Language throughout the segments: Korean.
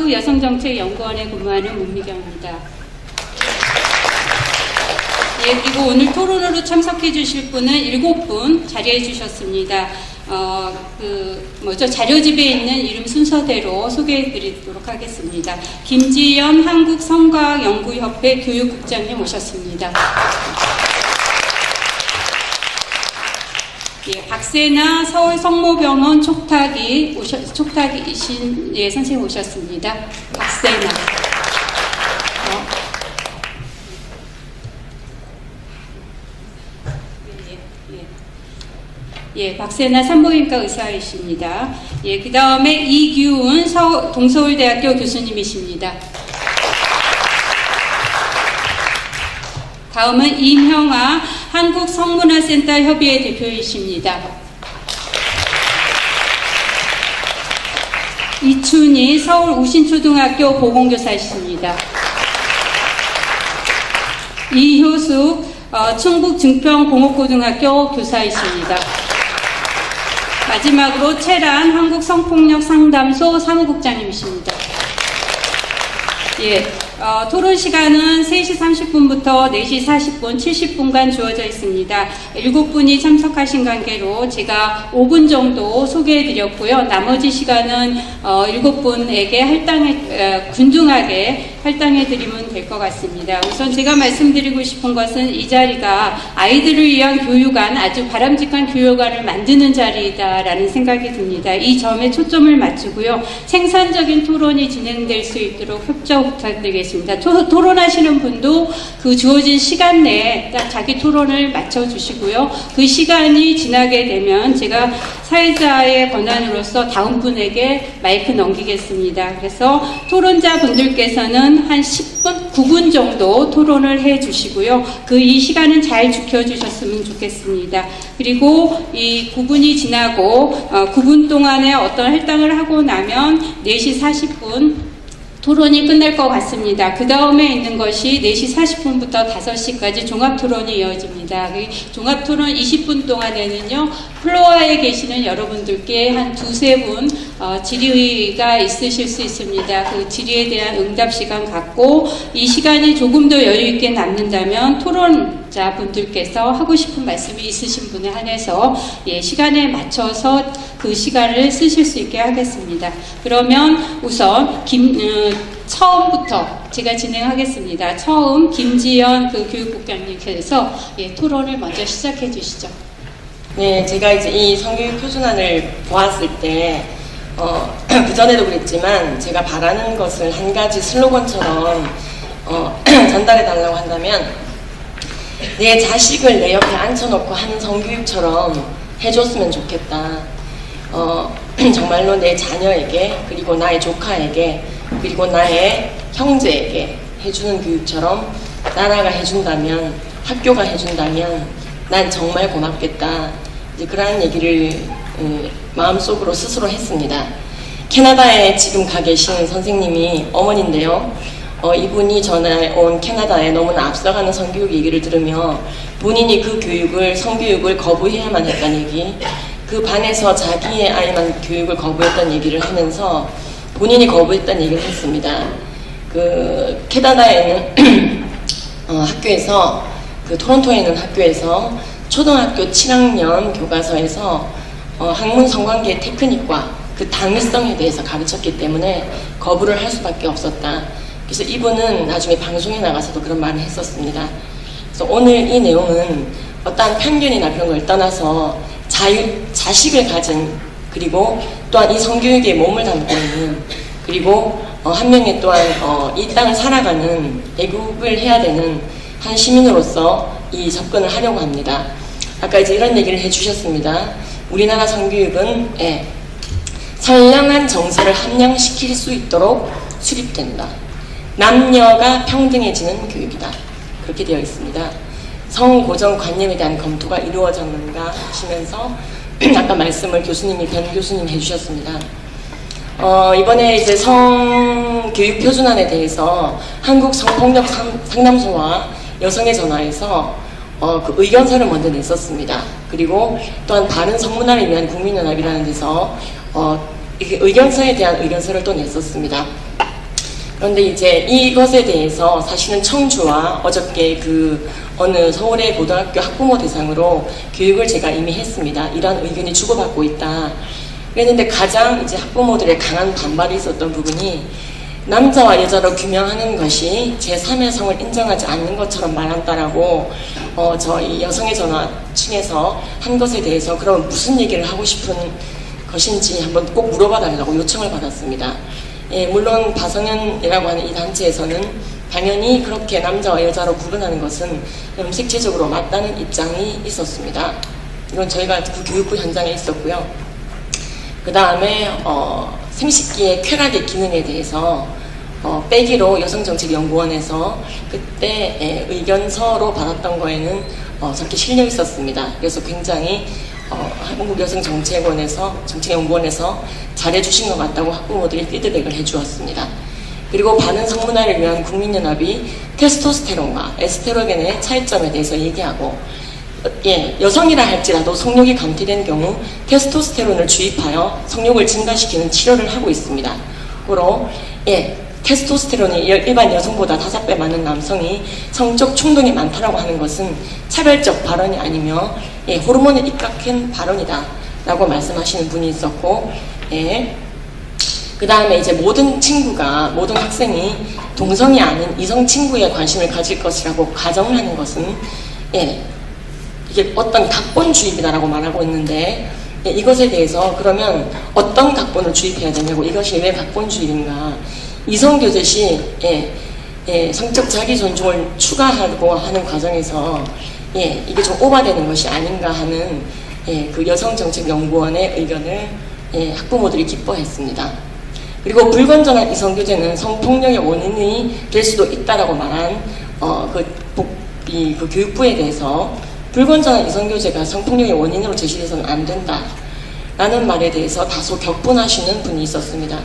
한국여성정책연구원에 근무하는 문미경입니다. 예, 그리고 오늘 토론으로 참석해 주실 분은 7분 자리해 주셨습니다. 자료집에 있는 이름 순서대로 소개해 드리도록 하겠습니다. 김지연 한국성과학연구협회 교육국장님 오셨습니다. 예, 박세나 서울성모병원 촉탁이신 예, 선생님 오셨습니다. 박세나. 예, 박세나 산부인과 의사이십니다. 예, 그 다음에 이규은 동서울대학교 교수님이십니다. 다음은 임형아 한국성문화센터 협의회 대표이십니다. 이춘희 서울 우신초등학교 보건교사이십니다. 이효숙 충북 증평공업고등학교 교사이십니다. 마지막으로 채란 한국성폭력상담소 사무국장님이십니다. 예, 토론 시간은 3시 30분부터 4시 40분, 70분간 주어져 있습니다. 7분이 참석하신 관계로 제가 5분 정도 소개해 드렸고요. 나머지 시간은 7분에게 균등하게 할당해 드리면 될 것 같습니다. 우선 제가 말씀드리고 싶은 것은 이 자리가 아이들을 위한 교육안, 아주 바람직한 교육안을 만드는 자리다라는 생각이 듭니다. 이 점에 초점을 맞추고요. 생산적인 토론이 진행될 수 있도록 협조 부탁드리겠습니다. 토론하시는 분도 그 주어진 시간 내에 딱 자기 토론을 맞춰주시고요. 그 시간이 지나게 되면 제가 사회자의 권한으로서 다음 분에게 마이크 넘기겠습니다. 그래서 토론자 분들께서는 한 10분, 9분 정도 토론을 해 주시고요. 이 시간은 잘 지켜주셨으면 좋겠습니다. 그리고 이 9분이 지나고 9분 동안에 어떤 할당을 하고 나면 4시 40분 토론이 끝날 것 같습니다. 그 다음에 있는 것이 4시 40분부터 5시까지 종합토론이 이어집니다. 종합토론 20분 동안에는요, 플로어에 계시는 여러분들께 한 2-3분 질의가 있으실 수 있습니다. 그 질의에 대한 응답 시간 갖고 이 시간이 조금 더 여유 있게 남는다면 토론자 분들께서 하고 싶은 말씀이 있으신 분에 한해서 예, 시간에 맞춰서 그 시간을 쓰실 수 있게 하겠습니다. 그러면 우선 처음부터 제가 진행하겠습니다. 처음 김지연 교육국장님께서 예, 토론을 먼저 시작해 주시죠. 네, 제가 이제 이 성교육 표준안을 보았을 때 그전에도 그랬지만 제가 바라는 것을 한 가지 슬로건처럼 전달해 달라고 한다면 내 자식을 내 옆에 앉혀놓고 하는 성교육처럼 해줬으면 좋겠다. 정말로 내 자녀에게, 그리고 나의 조카에게, 그리고 나의 형제에게 해주는 교육처럼 나라가 해준다면, 학교가 해준다면 난 정말 고맙겠다. 이제 그러한 얘기를 마음속으로 스스로 했습니다. 캐나다에 지금 가 계신 선생님이 어머니인데요. 이분이 전에 온 캐나다에 너무나 앞서가는 성교육 얘기를 들으며 본인이 그 성교육을 거부해야만 했다는 얘기, 그 반에서 자기의 아이만 교육을 거부했다는 얘기를 하면서 본인이 거부했다는 얘기를 했습니다. 그 캐나다에 있는 학교에서, 그 토론토에 있는 학교에서 초등학교 7학년 교과서에서 학문 성관계 테크닉과 그 당위성에 대해서 가르쳤기 때문에 거부를 할 수밖에 없었다. 그래서 이분은 나중에 방송에 나가서도 그런 말을 했었습니다. 그래서 오늘 이 내용은 어떠한 편견이나 그런 걸 떠나서 자식을 가진, 그리고 또한 이 성교육에 몸을 담고 있는, 그리고 한 명의 또한 이 땅을 살아가는, 애국을 해야 되는 한 시민으로서 이 접근을 하려고 합니다. 아까 이제 이런 얘기를 해주셨습니다. 우리나라 성교육은 선량한 정서를 함양시킬 수 있도록 수립된다. 남녀가 평등해지는 교육이다. 그렇게 되어 있습니다. 성고정관념에 대한 검토가 이루어졌는가 하시면서 아까 말씀을 변 교수님 해주셨습니다. 이번에 이제 성교육표준안에 대해서 한국성폭력상담소와 여성의 전화에서 그 의견서를 먼저 냈었습니다. 그리고 또한 바른 성문화를 위한 국민연합이라는 데서 이게 의견서에 대한 의견서를 또 냈었습니다. 그런데 이제 이것에 대해서 사실은 청주와 어저께 그 어느 서울의 고등학교 학부모 대상으로 교육을 제가 이미 했습니다. 이러한 의견이 주고받고 있다. 그랬는데 가장 이제 학부모들의 강한 반발이 있었던 부분이 남자와 여자로 규명하는 것이 제3의 성을 인정하지 않는 것처럼 말한다라고 저희 여성의 전화층에서 한 것에 대해서 그럼 무슨 얘기를 하고 싶은 것인지 한번 꼭 물어봐 달라고 요청을 받았습니다. 예, 물론 바성현이라고 하는 이 단체에서는 당연히 그렇게 남자와 여자로 구분하는 것은 염색체적으로 맞다는 입장이 있었습니다. 이건 저희가 그 교육부 현장에 있었고요. 그 다음에 생식기의 쾌락의 기능에 대해서 빼기로 여성정책연구원에서 그때 의견서로 받았던 거에는 저렇게 실려 있었습니다. 그래서 굉장히 한국여성정책원에서 정책연구원에서 잘해주신 것 같다고 학부모들이 피드백을 해주었습니다. 그리고 바른 성문화를 위한 국민연합이 테스토스테론과 에스테로겐의 차이점에 대해서 얘기하고 예, 여성이라 할지라도 성욕이 감퇴된 경우 테스토스테론을 주입하여 성욕을 증가시키는 치료를 하고 있습니다. 고로 예, 테스토스테론이 일반 여성보다 5배 많은 남성이 성적 충동이 많다라고 하는 것은 차별적 발언이 아니며 예, 호르몬에 입각한 발언이다 라고 말씀하시는 분이 있었고 예, 그 다음에 이제 모든 학생이 동성이 아닌 이성 친구에 관심을 가질 것이라고 가정을 하는 것은 예, 이게 어떤 각본 주입이다라고 말하고 있는데 예, 이것에 대해서 그러면 어떤 각본을 주입해야 되냐고 이것이 왜 각본 주입인가 이성교제 시 성적 자기 존중을 추가하고 하는 과정에서 이게 좀 오바되는 것이 아닌가 하는 그 여성정책연구원의 의견을 학부모들이 기뻐했습니다. 그리고 불건전한 이성교제는 성폭력의 원인이 될 수도 있다라고 말한 그 교육부에 대해서 불건전한 이성교제가 성폭력의 원인으로 제시돼서는 안 된다라는 말에 대해서 다소 격분하시는 분이 있었습니다.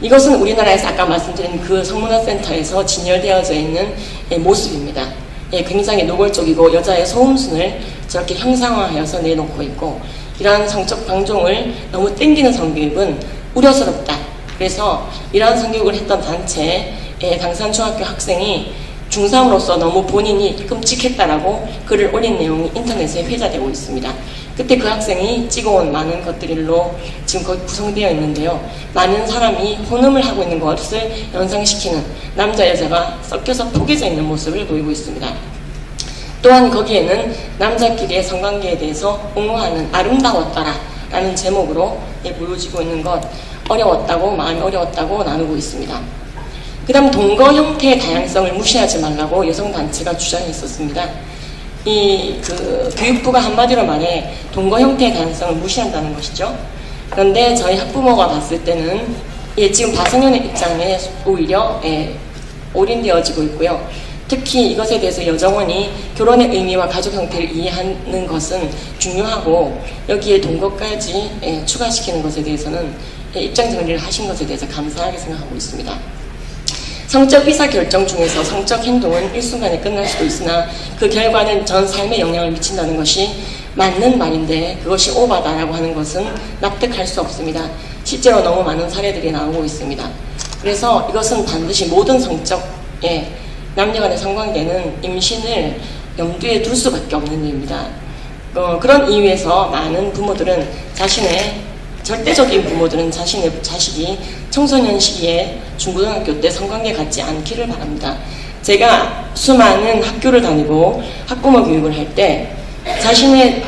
이것은 우리나라에서 아까 말씀드린 그 성문화센터에서 진열되어져 있는 모습입니다. 굉장히 노골적이고 여자의 소음순을 저렇게 형상화하여서 내놓고 있고 이러한 성적 방종을 너무 땡기는 성교육은 우려스럽다. 그래서 이러한 성교육을 했던 단체의 당산중학교 학생이 중3으로서 너무 본인이 끔찍했다라고 글을 올린 내용이 인터넷에 회자되고 있습니다. 그때 그 학생이 찍어온 많은 것들로 지금 거기 구성되어 있는데요. 많은 사람이 혼음을 하고 있는 것을 연상시키는 남자 여자가 섞여서 포개져 있는 모습을 보이고 있습니다. 또한 거기에는 남자끼리의 성관계에 대해서 옹호하는 아름다웠더라 라는 제목으로 보여지고 있는 것 어려웠다고 마음이 어려웠다고 나누고 있습니다. 그 다음 동거 형태의 다양성을 무시하지 말라고 여성단체가 주장했었습니다. 교육부가 한마디로 말해 동거 형태의 다양성을 무시한다는 것이죠. 그런데 저희 학부모가 봤을 때는 지금 바성현의 입장에 오히려 올인되어지고 있고요. 특히 이것에 대해서 여정원이 결혼의 의미와 가족 형태를 이해하는 것은 중요하고 여기에 동거까지 추가시키는 것에 대해서는 입장 정리를 하신 것에 대해서 감사하게 생각하고 있습니다. 성적 의사결정 중에서 성적 행동은 일순간에 끝날 수도 있으나 그 결과는 전 삶에 영향을 미친다는 것이 맞는 말인데 그것이 오바다라고 하는 것은 납득할 수 없습니다. 실제로 너무 많은 사례들이 나오고 있습니다. 그래서 이것은 반드시 모든 성적 남녀 간의 성관계는 임신을 염두에 둘 수밖에 없는 일입니다. 그런 이유에서 많은 부모들은 절대적인 부모들은 자신의 자식이 청소년 시기에 중고등학교 때 성관계 갖지 않기를 바랍니다. 제가 수많은 학교를 다니고 학부모 교육을 할 때 자신의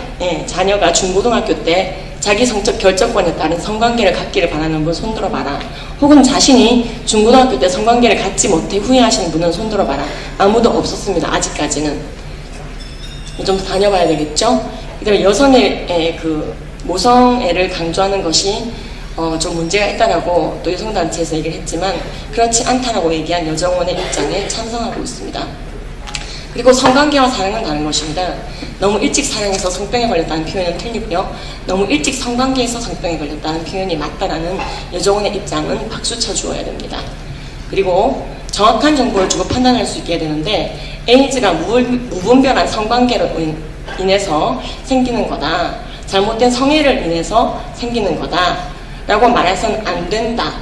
자녀가 중고등학교 때 자기 성적 결정권에 따른 성관계를 갖기를 바라는 분 손들어봐라. 혹은 자신이 중고등학교 때 성관계를 갖지 못해 후회하시는 분은 손들어봐라. 아무도 없었습니다. 아직까지는. 좀 더 다녀봐야 되겠죠? 그다음에 여성의 모성애를 강조하는 것이 좀 문제가 있다라고 또 여성단체에서 얘기를 했지만 그렇지 않다라고 얘기한 여정원의 입장에 찬성하고 있습니다. 그리고 성관계와 사랑은 다른 것입니다. 너무 일찍 사랑해서 성병에 걸렸다는 표현은 틀리고요. 너무 일찍 성관계에서 성병에 걸렸다는 표현이 맞다라는 여정원의 입장은 박수 쳐주어야 됩니다. 그리고 정확한 정보를 주고 판단할 수 있게 되는데 에이즈가 무분별한 성관계로 인해서 생기는 거다. 잘못된 성애를 인해서 생기는 거다 라고 말해서는 안 된다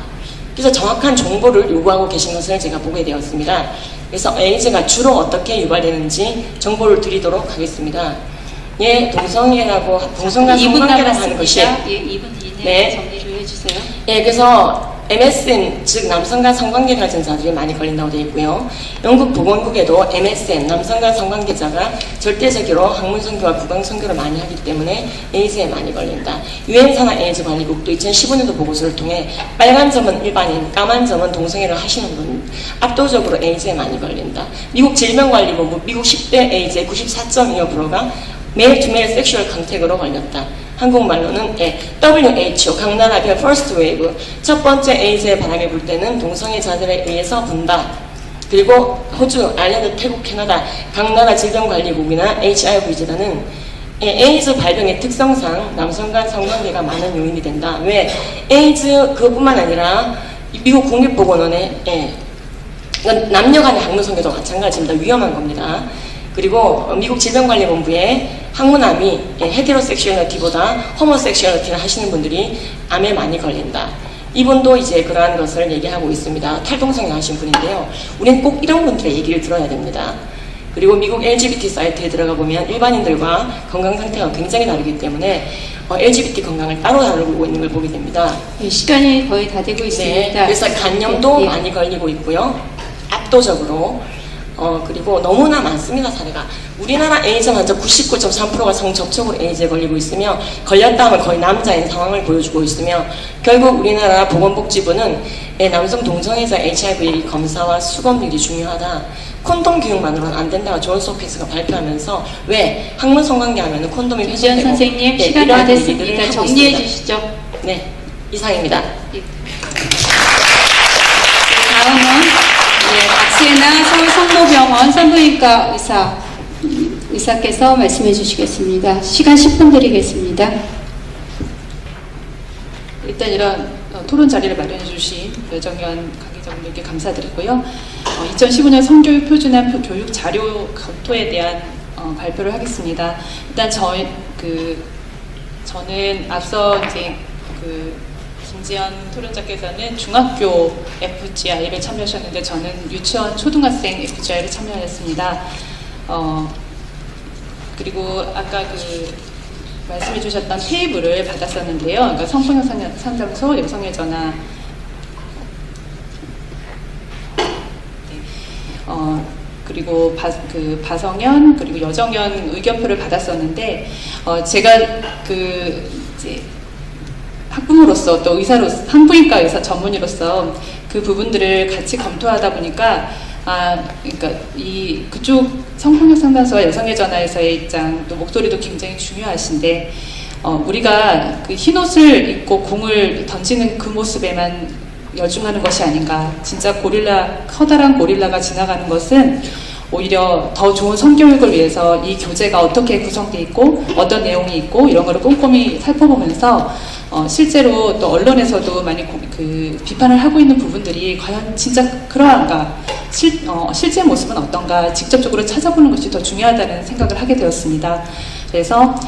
그래서 정확한 정보를 요구하고 계신 것을 제가 보게 되었습니다. 그래서 에이즈가 주로 어떻게 유발되는지 정보를 드리도록 하겠습니다. 예, 동성애라고, 동성간 2분 성관계라고 하는 것이, 남았습니다. 예, 2분 이내에 네. 정리를 해주세요. 예, 그래서 MSM, 즉 남성간 성관계 가진 자들이 많이 걸린다고 되어 있고요. 영국 보건국에도 MSM, 남성간 성관계자가 절대적으로 학문 선교와 구강 선교를 많이 하기 때문에 에이즈에 많이 걸린다. 유엔 산하 에이즈 관리국도 2015년도 보고서를 통해 빨간 점은 일반인, 까만 점은 동성애를 하시는 분, 압도적으로 에이즈에 많이 걸린다. 미국 질병관리본부, 미국 10대 에이즈의 94.25%가 메일 투 메일 섹슈얼 컨택으로 걸렸다. 한국말로는 WHO, 각 나라별 퍼스트 웨이브, 첫 번째 에이즈의 바람이 불 때는 동성애자들에 의해서 분다. 그리고 호주, 아일랜드, 태국, 캐나다 각 나라 질병관리국이나 HIV재단은 에이즈 발병의 특성상 남성 간 성관계가 많은 요인이 된다. 왜? 에이즈 그것뿐만 아니라 미국 국립보건원의 남녀 간의 학문 성교도 마찬가지입니다. 위험한 겁니다. 그리고 미국 질병관리본부의 항문암이 헤테로섹슈얼리티보다 호모섹슈얼리티를 하시는 분들이 암에 많이 걸린다. 이분도 이제 그러한 것을 얘기하고 있습니다. 탈동성애 하신 분인데요. 우리는 꼭 이런 분들의 얘기를 들어야 됩니다. 그리고 미국 LGBT 사이트에 들어가 보면 일반인들과 건강 상태가 굉장히 다르기 때문에 LGBT 건강을 따로 다루고 있는 걸 보게 됩니다. 예, 시간이 거의 다 되고 있습니다. 네, 그래서 간염도 예. 많이 걸리고 있고요. 압도적으로. 그리고 너무나 많습니다, 사례가. 우리나라 에이즈 환자 99.3%가 성접촉으로 에이즈에 걸리고 있으며, 걸렸다 하면 거의 남자인 상황을 보여주고 있으며, 결국 우리나라 보건복지부는 남성 동성애자 HIV 검사와 수검률이 중요하다. 콘돔 교육만으로는 안 된다고 존스 홉킨스가 발표하면서, 왜? 학문 성관계 하면 콘돔이 유지연 훼손되고, 선생님, 네, 시간 다 이러한 얘기들을 됐습니다. 하고 정리해 있습니다. 주시죠. 네, 이상입니다. 예. 다음은 박세나 서울 성모병원 산부인과 의사께서 말씀해 주시겠습니다. 시간 10분 드리겠습니다. 일단 이런 토론 자리를 마련해 주신 여정연 관계자분들께 감사드리고요. 2015년 성교육 표준안 교육 자료 검토에 대한 발표를 하겠습니다. 일단 저는 앞서 김지연 토론자께서는 중학교 FGI를 참여하셨는데 저는 유치원 초등학생 FGI를 참여하였습니다. 그리고 아까 말씀해 주셨던 테이블을 받았었는데요. 그러니까 성폭력 상담소, 여성의 전화, 그리고 바성연 그리고 여정연 의견표를 받았었는데 제가 이제 학부모로서 또 의사로서 산부인과 의사 전문의로서 그 부분들을 같이 검토하다 보니까 그러니까 그쪽 성폭력 상담소와 여성의 전화에서의 입장 또 목소리도 굉장히 중요하신데 우리가 그 흰옷을 입고 공을 던지는 그 모습에만 열중하는 것이 아닌가. 진짜 커다란 고릴라가 지나가는 것은 오히려 더 좋은 성교육을 위해서 이 교재가 어떻게 구성되어 있고 어떤 내용이 있고 이런 거를 꼼꼼히 살펴보면서 실제로 또 언론에서도 많이 비판을 하고 있는 부분들이 과연 진짜 그러한가, 실제 모습은 어떤가 직접적으로 찾아보는 것이 더 중요하다는 생각을 하게 되었습니다. 그래서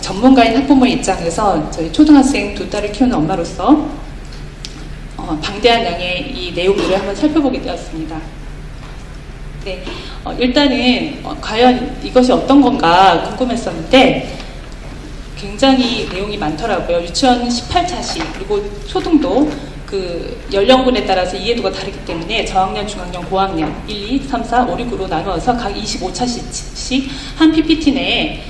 전문가인 학부모의 입장에서 저희 초등학생 2딸을 키우는 엄마로서 방대한 양의 이 내용들을 한번 살펴보게 되었습니다. 네, 일단은 과연 이것이 어떤 건가 궁금했었는데 굉장히 내용이 많더라고요. 유치원 18차시 그리고 초등도 그 연령군에 따라서 이해도가 다르기 때문에 저학년, 중학년, 고학년 1, 2, 3, 4, 5, 6, 9로 나누어서 각 25차시씩 한 PPT 내에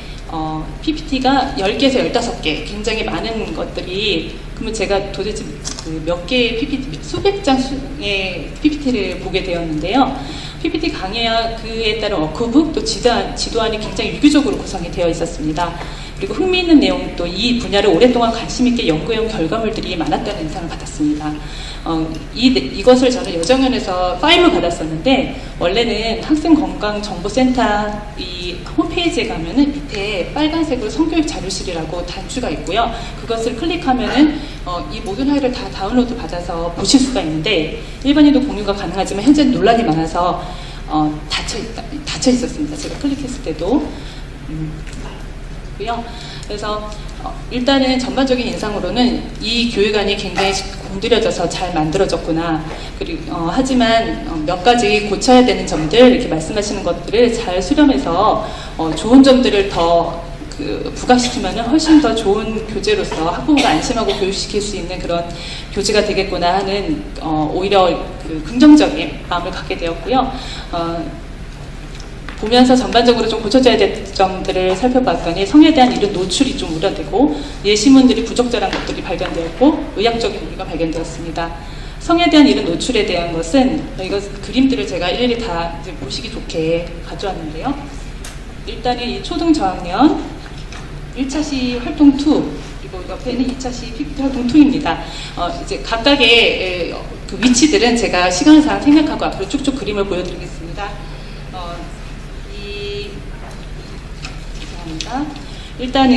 PPT가 10개에서 15개 굉장히 많은 것들이 그러면 제가 도대체 몇 개의 PPT, 수백 장의 PPT를 보게 되었는데요. PPT 강의와 그에 따른 워크북 또 지도안이 굉장히 유기적으로 구성이 되어 있었습니다. 그리고 흥미있는 내용 또 이 분야를 오랫동안 관심 있게 연구해온 결과물들이 많았다는 인상을 받았습니다. 이것을 저는 여정연에서 파일로 받았었는데 원래는 학생건강정보센터 이 홈페이지에 가면은 밑에 빨간색으로 성교육 자료실이라고 단추가 있고요. 그것을 클릭하면은 이 모든 파일을 다 다운로드 받아서 보실 수가 있는데 일반인도 공유가 가능하지만 현재는 논란이 많아서 닫혀 있었습니다. 제가 클릭했을 때도. 그래서 일단은 전반적인 인상으로는 이 교육안이 굉장히 공들여져서 잘 만들어졌구나. 그리고 하지만 몇 가지 고쳐야 되는 점들 이렇게 말씀하시는 것들을 잘 수렴해서 좋은 점들을 더 부각시키면 훨씬 더 좋은 교재로서 학부모가 안심하고 교육시킬 수 있는 그런 교재가 되겠구나 하는 오히려 긍정적인 마음을 갖게 되었고요. 보면서 전반적으로 좀 고쳐져야 될 점들을 살펴봤더니 성에 대한 이런 노출이 좀 우려되고 예시문들이 부적절한 것들이 발견되었고 의학적인 오류가 발견되었습니다. 성에 대한 이런 노출에 대한 것은 이거 그림들을 제가 일일이 다 이제 보시기 좋게 가져왔는데요. 일단은 이 초등 저학년 1차시 활동 2 그리고 옆에는 2차시 PPT 활동 2입니다. 이제 각각의 그 위치들은 제가 시간상 생략하고 앞으로 쭉쭉 그림을 보여드리겠습니다. 죄송합니다. 일단은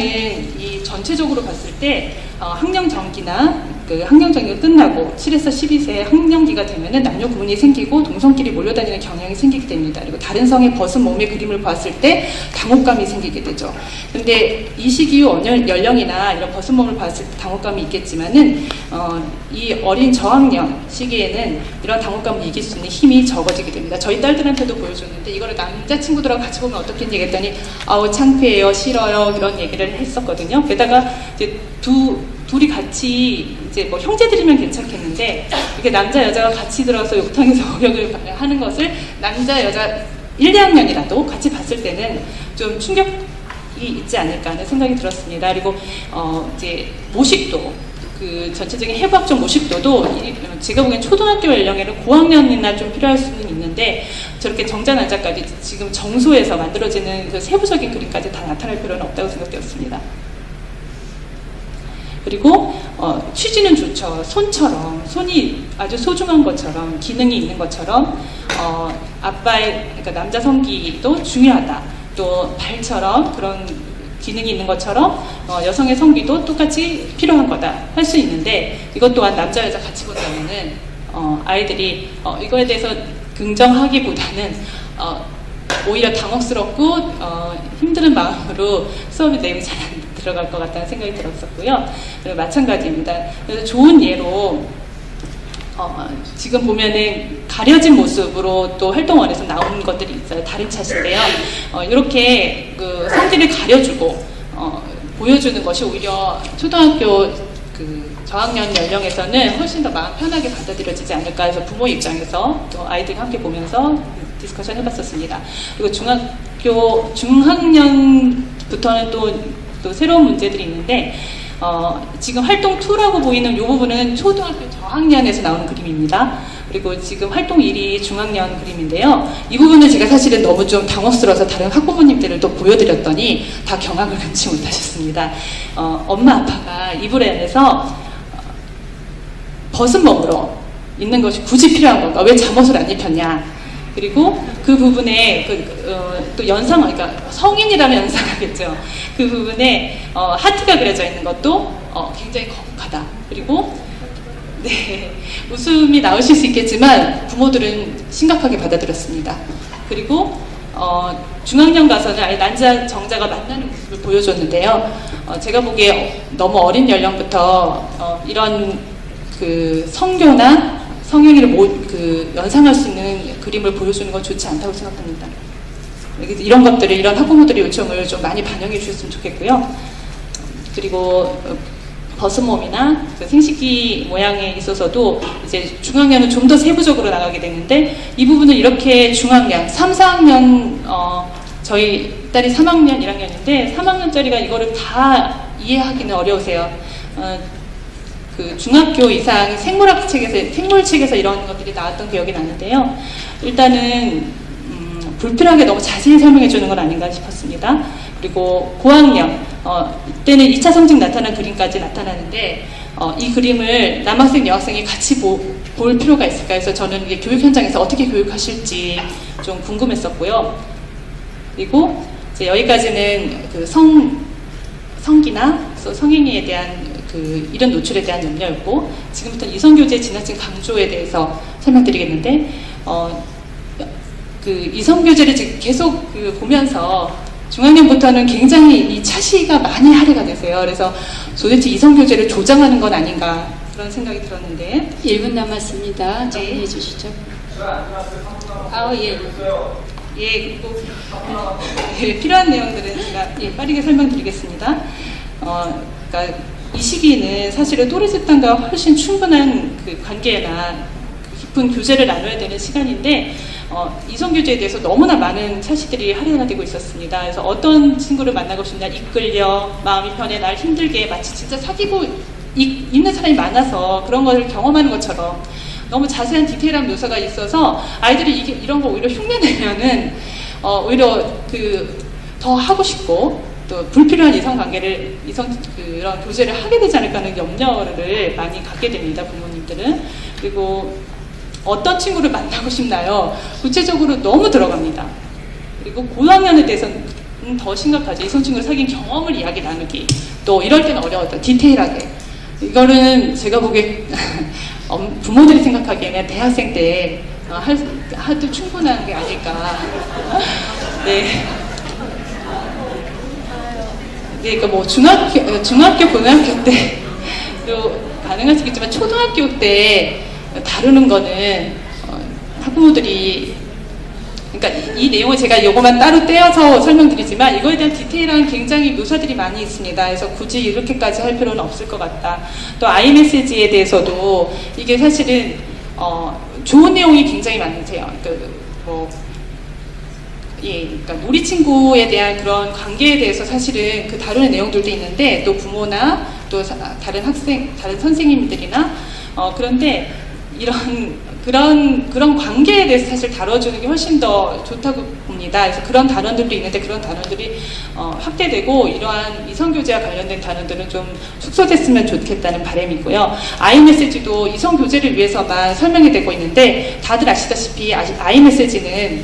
이 전체적으로 봤을 때 학령 전기나 그 학령 전기가 끝나고 7에서 12세 학령기가 되면은 남녀 구분이 생기고 동성끼리 몰려다니는 경향이 생기게 됩니다. 그리고 다른 성의 벗은 몸의 그림을 봤을 때 당혹감이 생기게 되죠. 근데 이 시기 후 연령이나 이런 벗은 몸을 봤을 때 당혹감이 있겠지만은 이 어린 저학년 시기에는 이런 당혹감을 이길 수 있는 힘이 적어지게 됩니다. 저희 딸들한테도 보여줬는데 이거를 남자친구들하고 같이 보면 어떻게 얘기했더니 아우 창피해요, 싫어요 이런 얘기를 했었거든요. 게다가 이제 둘이 같이 이제 뭐 형제들이면 괜찮겠는데 이게 남자 여자가 같이 들어서 욕탕에서 어역을 하는 것을 남자 여자 1, 2학년이라도 같이 봤을 때는 좀 충격이 있지 않을까 하는 생각이 들었습니다. 그리고 이제 모식도 그 전체적인 해부학적 모식도도 제가 보기엔 초등학교 연령에는 고학년이나 좀 필요할 수는 있는데 저렇게 정자 날짜까지 지금 정소에서 만들어지는 그 세부적인 그림까지 다 나타날 필요는 없다고 생각되었습니다. 그리고 취지는 좋죠. 손처럼 손이 아주 소중한 것처럼 기능이 있는 것처럼 아빠의 그러니까 남자 성기도 중요하다. 또 발처럼 그런 기능이 있는 것처럼 여성의 성기도 똑같이 필요한 거다 할 수 있는데 이것 또한 남자 여자 같이 본다면은 아이들이 이거에 대해서 긍정하기보다는 오히려 당혹스럽고 힘든 마음으로 수업의 내용이 잘 안 들어갈 것 같다는 생각이 들었었고요. 그리고 마찬가지입니다. 그래서 좋은 예로 지금 보면은 가려진 모습으로 또 활동원에서 나온 것들이 있어요. 다른 차인데요. 이렇게 그 성기를 가려주고 보여주는 것이 오히려 초등학교 그 저학년 연령에서는 훨씬 더 마음 편하게 받아들여지지 않을까 해서 부모 입장에서 또 아이들과 함께 보면서 디스커션 해봤었습니다. 그리고 중학년부터는 또 새로운 문제들이 있는데 지금 활동 2라고 보이는 이 부분은 초등학교 저학년에서 나오는 그림입니다. 그리고 지금 활동 1이 중학년 그림인데요. 이 부분은 제가 사실은 너무 좀 당혹스러워서 다른 학부모님들을 또 보여드렸더니 다 경악을 금치 못하셨습니다. 엄마 아빠가 이불에 안에서 벗은 몸으로 있는 것이 굳이 필요한 건가? 왜 잠옷을 안 입혔냐? 그리고 그 부분에 또 그러니까 성인이라면 연상하겠죠. 그 부분에 하트가 그려져 있는 것도 굉장히 거북하다. 그리고 네, 웃음이 나오실 수 있겠지만 부모들은 심각하게 받아들였습니다. 그리고 중학년 가서는 아예 남자 정자가 만나는 모습을 보여줬는데요. 제가 보기에 너무 어린 연령부터 이런 그 성교나 성행위를 연상할 수 있는 그림을 보여주는 건 좋지 않다고 생각합니다. 이런 것들을 이런 학부모들의 요청을 좀 많이 반영해 주셨으면 좋겠고요. 그리고 벗은 몸이나 그 생식기 모양에 있어서도 이제 중학년은 좀 더 세부적으로 나가게 되는데 이 부분은 이렇게 중학년, 3, 4학년 저희 딸이 3학년, 1학년인데 3학년짜리가 이거를 다 이해하기는 어려우세요. 그 중학교 이상 생물책에서 이런 것들이 나왔던 기억이 나는데요. 일단은 불필요하게 너무 자세히 설명해 주는 건 아닌가 싶었습니다. 그리고 고학년, 이때는 2차 성징 나타난 그림까지 나타나는데 이 그림을 남학생, 여학생이 같이 볼 필요가 있을까 해서 저는 이게 교육 현장에서 어떻게 교육하실지 좀 궁금했었고요. 그리고 이제 여기까지는 그 성기나 성행위에 대한 이런 노출에 대한 염려였고 지금부터는 이성교제 지나친 강조에 대해서 설명드리겠는데 그 이성교제를 지금 계속 보면서 중학년부터는 굉장히 이 차시가 많이 할애가 되세요. 그래서 도대체 이성교제를 조장하는 건 아닌가 그런 생각이 들었는데 1분 남았습니다. 정리해 주시죠. 예. 예, 그리고 필요한 내용들은 제가 빠르게 설명드리겠습니다. 그러니까 이 시기는 사실은 또래 집단과 훨씬 충분한 그 관계나 깊은 교제를 나눠야 되는 시간인데 이성교제에 대해서 너무나 많은 사실들이 할애되고 있었습니다. 그래서 어떤 친구를 만나고 싶냐, 이끌려, 마음이 편해, 날 힘들게, 마치 진짜 사귀고 있는 사람이 많아서 그런 걸 경험하는 것처럼 너무 자세한 디테일한 묘사가 있어서 아이들이 이런 거 오히려 흉내내면은 오히려 더 하고 싶고 또 불필요한 그런 교제를 하게 되지 않을까 하는 염려를 많이 갖게 됩니다, 부모님들은. 그리고 어떤 친구를 만나고 싶나요? 구체적으로 너무 들어갑니다. 그리고 고학년에 대해서는 더 심각하죠. 이성 친구를 사귄 경험을 이야기 나누기. 또 이럴 때는 어려웠다. 디테일하게. 이거는 제가 보기에 부모들이 생각하기에는 대학생 때 해도 충분한 게 아닐까. 네. 네, 그러니까 뭐 중학교, 고등학교 때도 가능할 수 있겠지만 초등학교 때 다루는 거는 학부모들이 그러니까 이 내용을 제가 요거만 따로 떼어서 설명드리지만 이거에 대한 디테일한 굉장히 묘사들이 많이 있습니다. 그래서 굳이 이렇게까지 할 필요는 없을 것 같다. 또 아이메시지에 대해서도 이게 사실은 좋은 내용이 굉장히 많으세요. 그러니까 우리 친구에 대한 그런 관계에 대해서 사실은 다루는 내용들도 있는데 또 부모나 또 다른 선생님들이나 그런데 그런 관계에 대해서 사실 다뤄주는 게 훨씬 더 좋다고 봅니다. 그래서 그런 단원들도 있는데 그런 단원들이 확대되고 이러한 이성교제와 관련된 단원들은 좀 축소됐으면 좋겠다는 바람이고요. 아이메시지도 이성교제를 위해서만 설명이 되고 있는데 다들 아시다시피 아이메시지는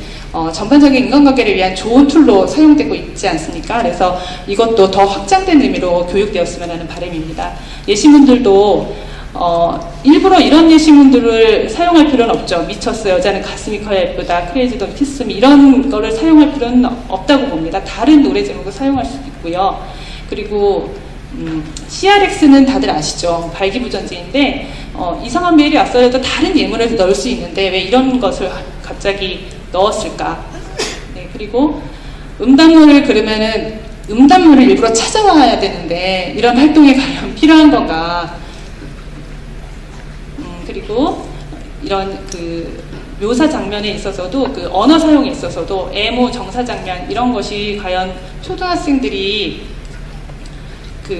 전반적인 인간관계를 위한 좋은 툴로 사용되고 있지 않습니까? 그래서 이것도 더 확장된 의미로 교육되었으면 하는 바람입니다. 예시문들도 일부러 이런 예시문들을 사용할 필요는 없죠. 미쳤어, 여자는 가슴이 커야 예쁘다, 크레이지 돈 키스미 이런 거를 사용할 필요는 없다고 봅니다. 다른 노래 제목을 사용할 수도 있고요. 그리고 CRX는 다들 아시죠? 발기부전제인데 이상한 메일이 왔어도 다른 예문을 넣을 수 있는데 왜 이런 것을 갑자기 넣었을까? 네, 그리고 음담물을 그러면은 음담물을 일부러 찾아와야 되는데 이런 활동에 과연 필요한 건가? 그리고 이런 묘사 장면에 있어서도 언어 사용에 있어서도 애모 정사 장면 이런 것이 과연 초등학생들이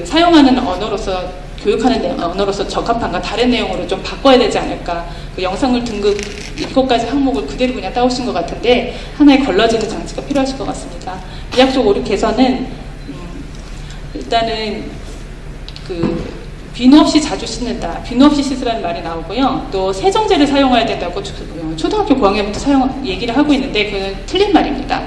사용하는 언어로서 교육하는 언어로서 적합한가 다른 내용으로 좀 바꿔야 되지 않을까. 영상물 등급 7가지 항목을 그대로 그냥 따오신 것 같은데 하나의 걸러지는 장치가 필요하실 것 같습니다. 의학적 오류 개선은 일단은 비누 없이 자주 씻는다. 비누 없이 씻으라는 말이 나오고요. 또 세정제를 사용해야 된다고 초등학교 고학년부터 얘기를 하고 있는데 그건 틀린 말입니다.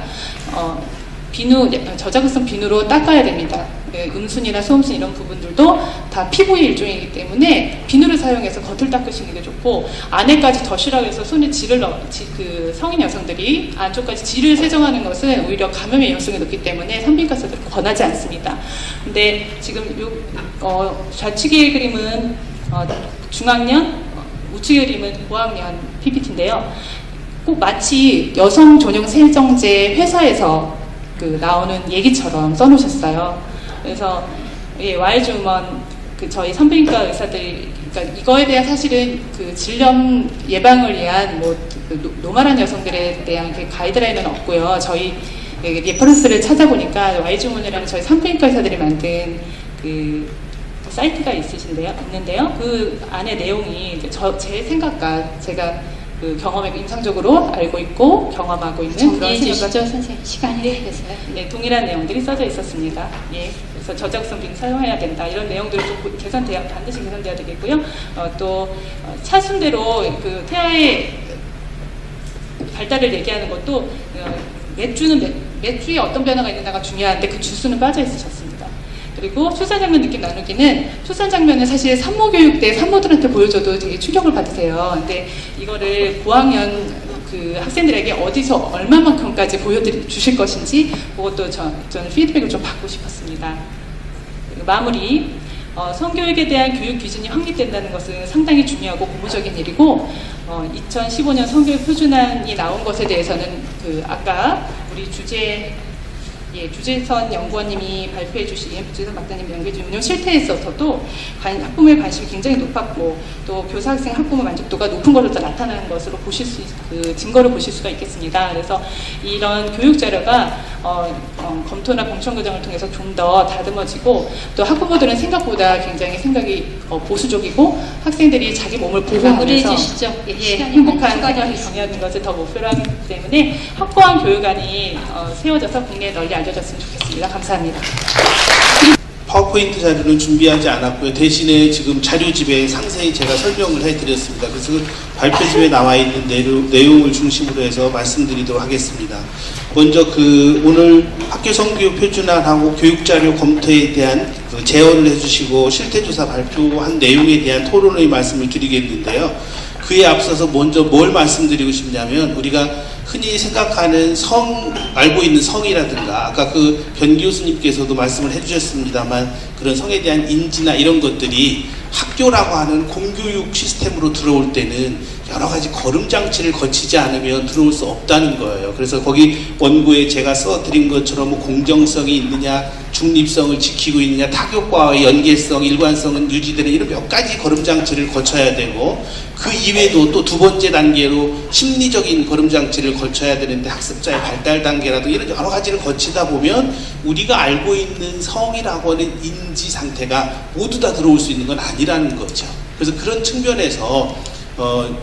저자극성 비누로 닦아야 됩니다. 음순이나 소음순 이런 부분들도 다 피부의 일종이기 때문에 비누를 사용해서 겉을 닦으시는 게 좋고 안에까지 더시라고 해서 손에 성인 여성들이 안쪽까지 질을 세정하는 것은 오히려 감염의 위험성이 높기 때문에 산부인과 의사들은 권하지 않습니다. 근데 지금 좌측의 그림은 중학년, 우측의 그림은 고학년 PPT인데요. 꼭 마치 여성 전용 세정제 회사에서 나오는 얘기처럼 써놓으셨어요. 그래서 Y주먼 저희 산부인과 의사들이 그러니까 이거에 대한 사실은 질염 예방을 위한 노말한 여성들에 대한 가이드라인은 없고요. 저희 레퍼런스를 찾아보니까 Y주먼이라는 저희 산부인과 의사들이 만든 사이트가 있는데요. 그 안에 내용이 제 생각과 제가 경험에 임상적으로 알고 있고 경험하고 있는 그런 생각과 선생님 시간이 되겠어요. 네, 동일한 내용들이 써져 있었습니다. 예, 그래서 저작성 비누 사용해야 된다 이런 내용들이 좀 반드시 개선돼야 되겠고요. 또 차순대로 태아의 발달을 얘기하는 것도 몇 주에 어떤 변화가 있는가가 중요한데 그 주수는 빠져 있으셨습니다. 그리고 출산 장면 느낌 나누기는 출산 장면은 사실 산모교육 때 산모들한테 보여줘도 되게 충격을 받으세요. 근데 이거를 고학년 학생들에게 어디서 얼마만큼까지 보여주실 것인지 그것도 저는 피드백을 좀 받고 싶었습니다. 마무리. 성교육에 대한 교육 기준이 확립된다는 것은 상당히 중요하고 고무적인 일이고 2015년 성교육 표준안이 나온 것에 대해서는 아까 우리 주재선 연구원님이 발표해 주신 주재선 박사님 연구해 주신 운영 실태에서도 학부모의 관심이 굉장히 높았고 또 교사 학생 학부모 만족도가 높은 것으로 나타나는 것으로 증거를 보실 수가 있겠습니다. 그래서 이런 교육 자료가 검토나 공청 과정을 통해서 좀 더 다듬어지고 또 학부모들은 생각보다 굉장히 생각이 보수적이고 학생들이 자기 몸을 마무리해 보호하면서 주시죠. 행복한 생활을 정의하는 것을 더 목표로 하기 때문에 확고한 교육안이 세워져서 국내에 널리 알려졌으면 좋겠습니다. 감사합니다. 파워포인트 자료는 준비하지 않았고요. 대신에 지금 자료집에 상세히 제가 설명을 해드렸습니다. 그래서 발표집에 나와 있는 내용을 중심으로 해서 말씀드리도록 하겠습니다. 먼저 오늘 학교 성교육 표준안하고 교육자료 검토에 대한 제언을 해주시고 실태조사 발표한 내용에 대한 토론의 말씀을 드리겠는데요. 그에 앞서서 먼저 뭘 말씀드리고 싶냐면 우리가 흔히 생각하는 알고 있는 성이라든가 아까 변 교수님께서도 말씀을 해주셨습니다만 그런 성에 대한 인지나 이런 것들이 학교라고 하는 공교육 시스템으로 들어올 때는 여러 가지 거름장치를 거치지 않으면 들어올 수 없다는 거예요. 그래서 거기 원고에 제가 써드린 것처럼 공정성이 있느냐, 중립성을 지키고 있느냐, 타교과의 연계성, 일관성은 유지되는 이런 몇 가지 거름장치를 거쳐야 되고 그 이외에도 또 두 번째 단계로 심리적인 거름장치를 거쳐야 되는데 학습자의 발달 단계라도 이런 여러 가지를 거치다 보면 우리가 알고 있는 성이라고 하는 인지 상태가 모두 다 들어올 수 있는 건 아니라는 거죠. 그래서 그런 측면에서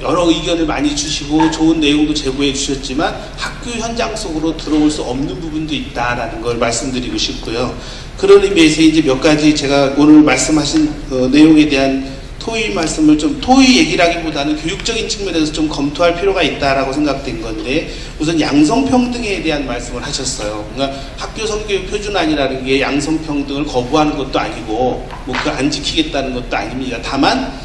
여러 의견을 많이 주시고 좋은 내용도 제보해 주셨지만 학교 현장 속으로 들어올 수 없는 부분도 있다라는 걸 말씀드리고 싶고요. 그런 의미에서 이제 몇 가지 제가 오늘 말씀하신 내용에 대한 토의 말씀을 토의 얘기라기보다는 교육적인 측면에서 좀 검토할 필요가 있다라고 생각된 건데 우선 양성평등에 대한 말씀을 하셨어요. 그러니까 학교 성교육 표준안이라는 게 양성평등을 거부하는 것도 아니고 그걸 안 지키겠다는 것도 아닙니다. 다만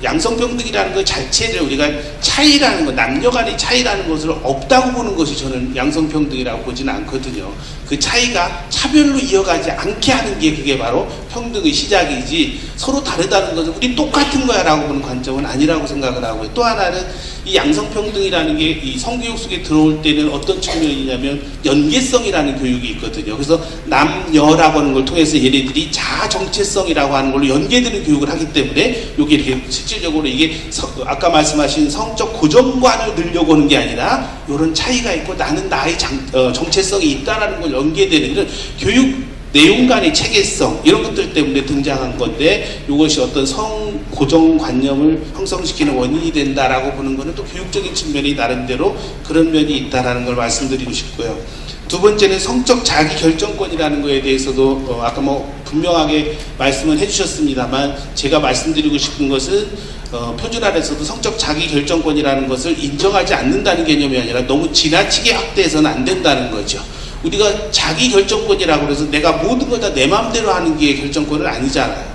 양성평등이라는 것 자체를 우리가 차이라는 것, 남녀 간의 차이라는 것을 없다고 보는 것이 저는 양성평등이라고 보지는 않거든요. 그 차이가 차별로 이어가지 않게 하는 게 그게 바로 평등의 시작이지 서로 다르다는 것은 우리 똑같은 거야 라고 보는 관점은 아니라고 생각을 하고요. 또 하나는 이 양성평등이라는 게 이 성교육 속에 들어올 때는 어떤 측면이냐면 연계성이라는 교육이 있거든요. 그래서 남녀라고 하는 걸 통해서 얘네들이 자아정체성이라고 하는 걸로 연계되는 교육을 하기 때문에 이게 이렇게 실질적으로 이게 아까 말씀하신 성적 고정관을 늘려고 하는 게 아니라 이런 차이가 있고 나는 나의 정체성이 있다라는 걸 연계되는 이런 교육 내용 간의 체계성 이런 것들 때문에 등장한 건데 이것이 어떤 성 고정관념을 형성시키는 원인이 된다라고 보는 것은 또 교육적인 측면이 나름대로 그런 면이 있다라는 걸 말씀드리고 싶고요. 두 번째는 성적 자기결정권이라는 거에 대해서도 아까 분명하게 말씀을 해주셨습니다만 제가 말씀드리고 싶은 것은 표준안에서도 성적 자기결정권이라는 것을 인정하지 않는다는 개념이 아니라 너무 지나치게 확대해서는 안 된다는 거죠. 우리가 자기결정권이라고 해서 내가 모든 걸 다 내 마음대로 하는 게 결정권은 아니잖아요.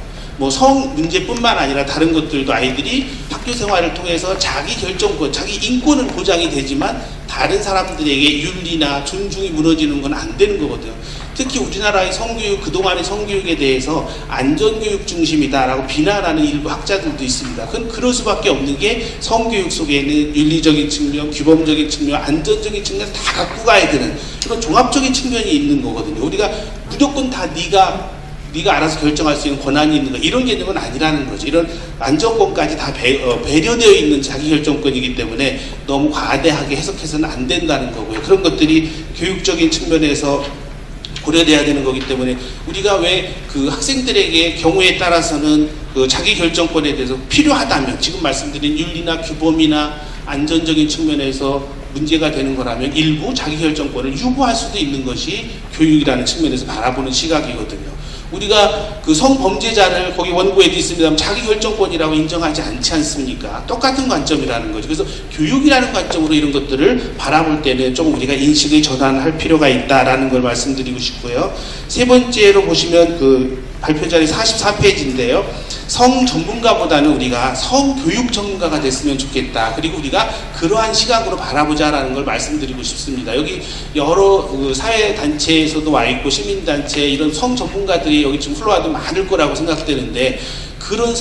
성 문제뿐만 아니라 다른 것들도 아이들이 학교 생활을 통해서 자기 결정권, 자기 인권은 보장이 되지만 다른 사람들에게 윤리나 존중이 무너지는 건 안 되는 거거든요. 특히 우리나라의 성교육, 그동안의 성교육에 대해서 안전교육 중심이다라고 비난하는 일부 학자들도 있습니다. 그건 그럴 수밖에 없는 게 성교육 속에는 윤리적인 측면, 규범적인 측면, 안전적인 측면을 다 갖고 가야 되는 그런 종합적인 측면이 있는 거거든요. 우리가 무조건 다 네가 알아서 결정할 수 있는 권한이 있는 거 이런 개념은 아니라는 거죠. 이런 안전권까지 다 배려되어 있는 자기결정권이기 때문에 너무 과대하게 해석해서는 안 된다는 거고요. 그런 것들이 교육적인 측면에서 고려돼야 되는 거기 때문에 우리가 왜 학생들에게 경우에 따라서는 자기결정권에 대해서 필요하다면 지금 말씀드린 윤리나 규범이나 안전적인 측면에서 문제가 되는 거라면 일부 자기결정권을 유보할 수도 있는 것이 교육이라는 측면에서 바라보는 시각이거든요. 우리가 성범죄자를 거기 원고에도 있습니다만 자기결정권이라고 인정하지 않지 않습니까? 똑같은 관점이라는 거죠. 그래서 교육이라는 관점으로 이런 것들을 바라볼 때는 조금 우리가 인식의 전환할 필요가 있다라는 걸 말씀드리고 싶고요. 세 번째로 보시면 발표 자리 44페이지인데요. 성 전문가보다는 우리가 성교육 전문가가 됐으면 좋겠다. 그리고 우리가 그러한 시각으로 바라보자라는 걸 말씀드리고 싶습니다. 여기 여러 사회단체에서도 와 있고 시민단체 이런 성 전문가들이 여기 지금 플로아도 많을 거라고 생각되는데 그런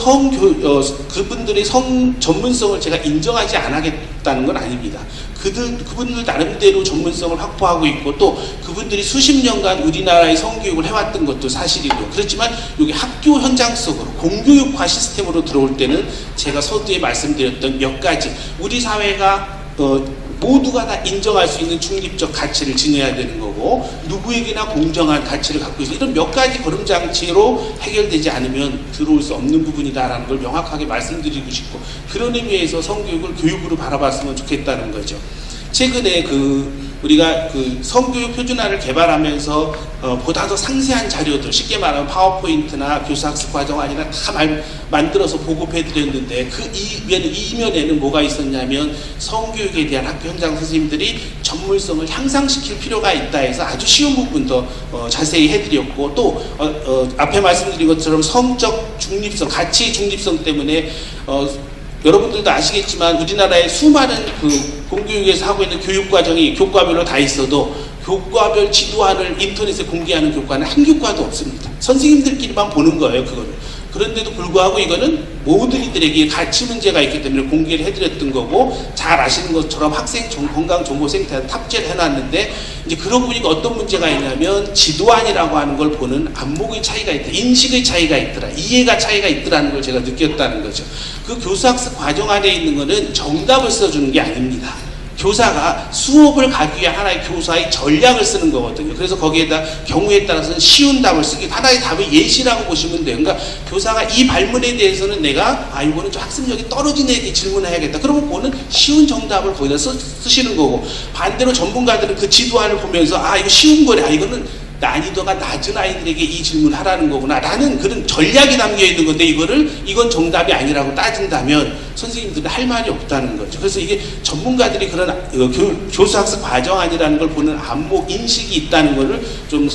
그분들의 성 전문성을 제가 인정하지 않겠다는 건 아닙니다. 그분들 나름대로 전문성을 확보하고 있고 또 그분들이 수십 년간 우리나라의 성교육을 해왔던 것도 사실이고요. 그렇지만 여기 학교 현장 속으로 공교육화 시스템으로 들어올 때는 제가 서두에 말씀드렸던 몇 가지 우리 사회가 모두가 다 인정할 수 있는 중립적 가치를 지녀야 되는 거고 누구에게나 공정한 가치를 갖고 있어 이런 몇 가지 걸음장치로 해결되지 않으면 들어올 수 없는 부분이다라는 걸 명확하게 말씀드리고 싶고 그런 의미에서 성교육을 교육으로 바라봤으면 좋겠다는 거죠. 최근에 우리가 성교육 표준화를 개발하면서 보다 더 상세한 자료들 쉽게 말하면 파워포인트나 교수학습 과정안이나 다 만들어서 보급해드렸는데 그 이면에는 뭐가 있었냐면 성교육에 대한 학교 현장 선생님들이 전문성을 향상시킬 필요가 있다 해서 아주 쉬운 부분 더 자세히 해드렸고 또 앞에 말씀드린 것처럼 성적 중립성, 가치 중립성 때문에 여러분들도 아시겠지만 우리나라의 수많은 공교육에서 하고 있는 교육과정이 교과별로 다 있어도 교과별 지도안을 인터넷에 공개하는 교과는 한 교과도 없습니다. 선생님들끼리만 보는 거예요, 그거를. 그런데도 불구하고 이거는 모든 이들에게 가치 문제가 있기 때문에 공개를 해드렸던 거고 잘 아시는 것처럼 학생 건강정보센터에 탑재를 해놨는데 이제 그러고 보니까 어떤 문제가 있냐면 지도안이라고 하는 걸 보는 안목의 차이가 있다, 인식의 차이가 있더라, 이해가 차이가 있더라는 걸 제가 느꼈다는 거죠. 그 교수학습 과정 안에 있는 거는 정답을 써주는 게 아닙니다. 교사가 수업을 가기 위한 하나의 교사의 전략을 쓰는 거거든요. 그래서 거기에다 경우에 따라서는 쉬운 답을 쓰기 하나의 답의 예시라고 보시면 돼요. 그러니까 교사가 이 발문에 대해서는 내가 이거는 좀 학습력이 떨어진 애에게 질문해야겠다. 그러면 그거는 쉬운 정답을 거기다 쓰시는 거고 반대로 전문가들은 그 지도안을 보면서 이거 쉬운 거래. 이거는 난이도가 낮은 아이들에게 이 질문을 하라는 거구나 라는 그런 전략이 담겨 있는 건데 이건 정답이 아니라고 따진다면 선생님들은 할 말이 없다는 거죠. 그래서 이게 전문가들이 그런 교수학습 과정안이라는 걸 보는 안목 인식이 있다는 거를 좀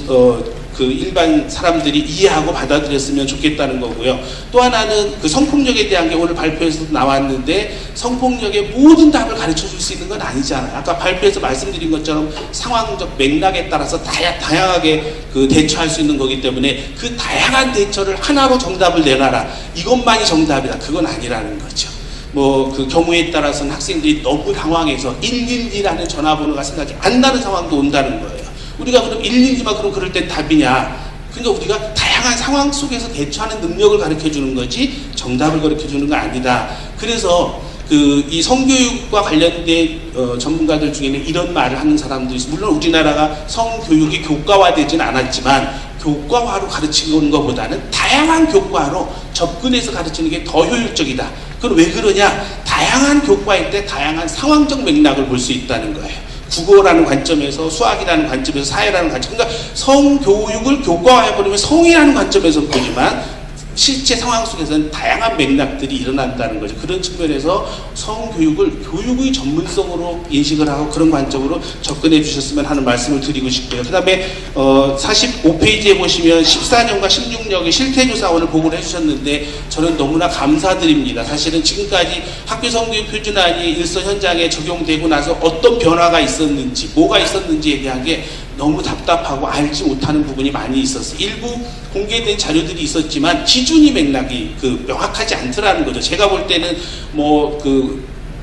일반 사람들이 이해하고 받아들였으면 좋겠다는 거고요. 또 하나는 성폭력에 대한 게 오늘 발표에서도 나왔는데 성폭력의 모든 답을 가르쳐 줄 수 있는 건 아니잖아요. 아까 발표에서 말씀드린 것처럼 상황적 맥락에 따라서 다양하게 대처할 수 있는 거기 때문에 그 다양한 대처를 하나로 정답을 내놔라. 이것만이 정답이다. 그건 아니라는 거죠. 그 경우에 따라서는 학생들이 너무 당황해서 112라는 전화번호가 생각이 안 나는 상황도 온다는 거예요. 우리가 그럼 112만 그럴 땐 답이냐? 그러니까 우리가 다양한 상황 속에서 대처하는 능력을 가르쳐 주는 거지 정답을 가르쳐 주는 거 아니다. 그래서 이 성교육과 관련된 전문가들 중에는 이런 말을 하는 사람들이 있어요. 물론 우리나라가 성교육이 교과화되진 않았지만 교과화로 가르치는 것보다는 다양한 교과로 접근해서 가르치는 게 더 효율적이다. 그럼 왜 그러냐? 다양한 교과일 때 다양한 상황적 맥락을 볼 수 있다는 거예요. 국어라는 관점에서 수학이라는 관점에서 사회라는 관점, 그러니까 성교육을 교과화해버리면 성이라는 관점에서 보지만 실제 상황 속에서는 다양한 맥락들이 일어난다는 거죠. 그런 측면에서 성교육을 교육의 전문성으로 인식을 하고 그런 관점으로 접근해 주셨으면 하는 말씀을 드리고 싶고요. 그 다음에 45페이지에 보시면 14년과 16년의 실태조사원을 보고를 해주셨는데 저는 너무나 감사드립니다. 사실은 지금까지 학교 성교육 표준안이 일선 현장에 적용되고 나서 어떤 변화가 있었는지 뭐가 있었는지에 대한 게 너무 답답하고 알지 못하는 부분이 많이 있었어요. 일부 공개된 자료들이 있었지만 기준이 맥락이 명확하지 않더라는 거죠. 제가 볼 때는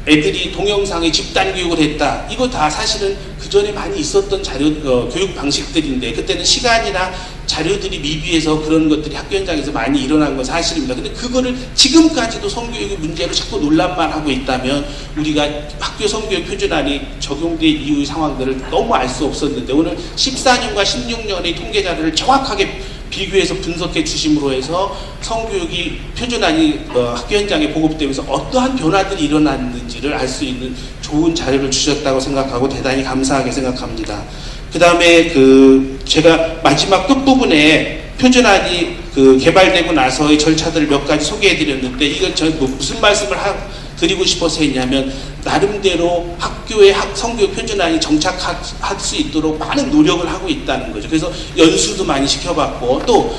애들이 동영상에 집단 교육을 했다. 이거 다 사실은 그 전에 많이 있었던 교육 방식들인데 그때는 시간이나 자료들이 미비해서 그런 것들이 학교 현장에서 많이 일어난 건 사실입니다. 근데 그거를 지금까지도 성교육의 문제로 자꾸 논란만 하고 있다면 우리가 학교 성교육 표준안이 적용된 이후의 상황들을 너무 알 수 없었는데 오늘 14년과 16년의 통계 자료를 정확하게 비교해서 분석해 주심으로 해서 성교육이 표준안이 학교 현장에 보급되면서 어떠한 변화들이 일어났는지를 알 수 있는 좋은 자료를 주셨다고 생각하고 대단히 감사하게 생각합니다. 그 다음에 제가 마지막 끝부분에 표준안이 개발되고 나서의 절차들을 몇 가지 소개해 드렸는데 이건 무슨 말씀을 드리고 싶어서 했냐면 나름대로 학교의 성교육 표준안이 정착할 수 있도록 많은 노력을 하고 있다는 거죠. 그래서 연수도 많이 시켜봤고 또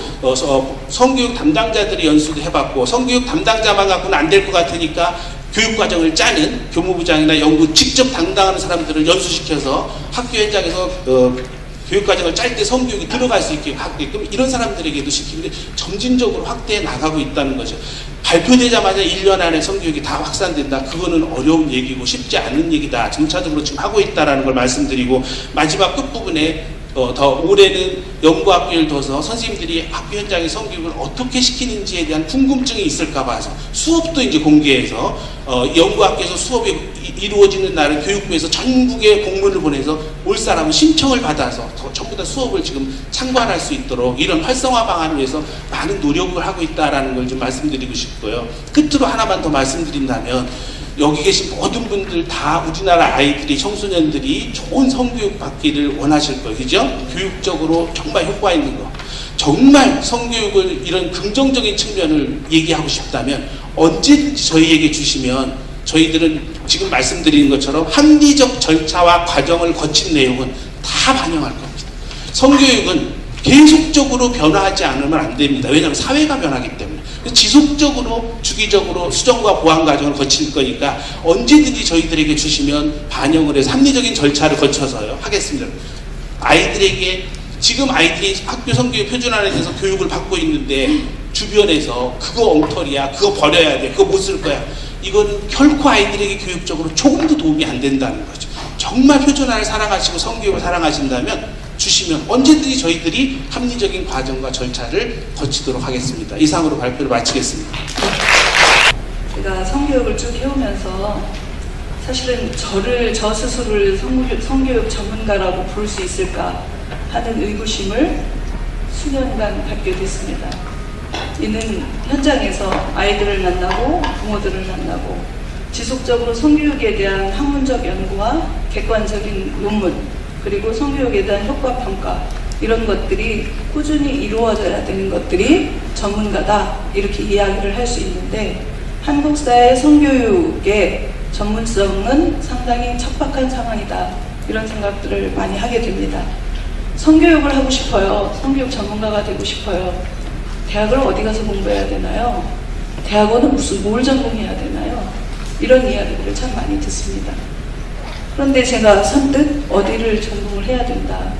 성교육 담당자들이 연수도 해봤고 성교육 담당자만 갖고는 안 될 것 같으니까 교육과정을 짜는 교무부장이나 연구 직접 담당하는 사람들을 연수시켜서 학교 현장에서 교육과정을 짤 때 성교육이 들어갈 수 있게 하게끔 이런 사람들에게도 시키는데 점진적으로 확대해 나가고 있다는 거죠. 발표되자마자 1년 안에 성교육이 다 확산된다. 그거는 어려운 얘기고 쉽지 않은 얘기다. 점차적으로 지금 하고 있다는 걸 말씀드리고 마지막 끝부분에 더 올해는 연구학교를 둬서 선생님들이 학교 현장의 성교육을 어떻게 시키는지에 대한 궁금증이 있을까 봐서 수업도 이제 공개해서 연구학교에서 수업이 이루어지는 날은 교육부에서 전국에 공문을 보내서 올 사람은 신청을 받아서 전부 다 수업을 지금 참관할 수 있도록 이런 활성화 방안을 위해서 많은 노력을 하고 있다는 걸 좀 말씀드리고 싶고요. 끝으로 하나만 더 말씀드린다면 여기 계신 모든 분들 다 우리나라 아이들이 청소년들이 좋은 성교육 받기를 원하실 거예요. 그죠? 교육적으로 정말 효과 있는 거. 정말 성교육을 이런 긍정적인 측면을 얘기하고 싶다면 언제든지 저희에게 주시면 저희들은 지금 말씀드리는 것처럼 합리적 절차와 과정을 거친 내용은 다 반영할 겁니다. 성교육은 계속적으로 변화하지 않으면 안 됩니다. 왜냐하면 사회가 변하기 때문에. 지속적으로 주기적으로 수정과 보완 과정을 거칠 거니까 언제든지 저희들에게 주시면 반영을 해서 합리적인 절차를 거쳐서요 하겠습니다. 아이들에게 지금 아이들이 학교 성교육 표준안에 대해서 교육을 받고 있는데 주변에서 그거 엉터리야, 그거 버려야 돼, 그거 못 쓸 거야. 이거는 결코 아이들에게 교육적으로 조금도 도움이 안 된다는 거죠. 정말 표준안을 사랑하시고 성교육을 사랑하신다면 주시면 언제든지 저희들이 합리적인 과정과 절차를 거치도록 하겠습니다. 이상으로 발표를 마치겠습니다. 제가 성교육을 쭉 해오면서 사실은 저 스스로를 성교육 전문가라고 부를 수 있을까 하는 의구심을 수년간 갖게 됐습니다. 이는 현장에서 아이들을 만나고 부모들을 만나고 지속적으로 성교육에 대한 학문적 연구와 객관적인 논문 그리고 성교육에 대한 효과평가 이런 것들이 꾸준히 이루어져야 되는 것들이 전문가다 이렇게 이야기를 할 수 있는데 한국 사회의 성교육의 전문성은 상당히 척박한 상황이다 이런 생각들을 많이 하게 됩니다. 성교육을 하고 싶어요. 성교육 전문가가 되고 싶어요. 대학을 어디 가서 공부해야 되나요? 대학원은 뭘 전공해야 되나요? 이런 이야기들을 참 많이 듣습니다. 그런데 제가 선뜻 어디를 전공을 해야 된다.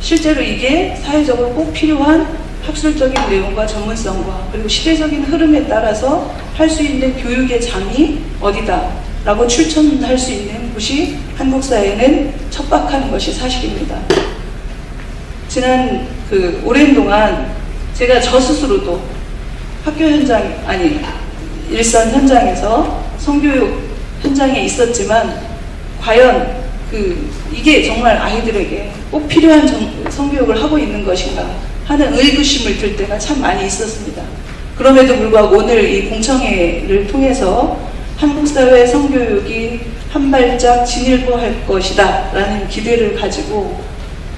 실제로 이게 사회적으로 꼭 필요한 학술적인 내용과 전문성과 그리고 시대적인 흐름에 따라서 할 수 있는 교육의 장이 어디다 라고 출천할 수 있는 곳이 한국 사회는 척박한 것이 사실입니다. 지난 오랜 동안 제가 저 스스로도 학교 현장 일선 현장에서 성교육 현장에 있었지만 과연 이게 정말 아이들에게 꼭 필요한 성교육을 하고 있는 것인가 하는 의구심을 들 때가 참 많이 있었습니다. 그럼에도 불구하고 오늘 이 공청회를 통해서 한국 사회의 성교육이 한 발짝 진일보할 것이다 라는 기대를 가지고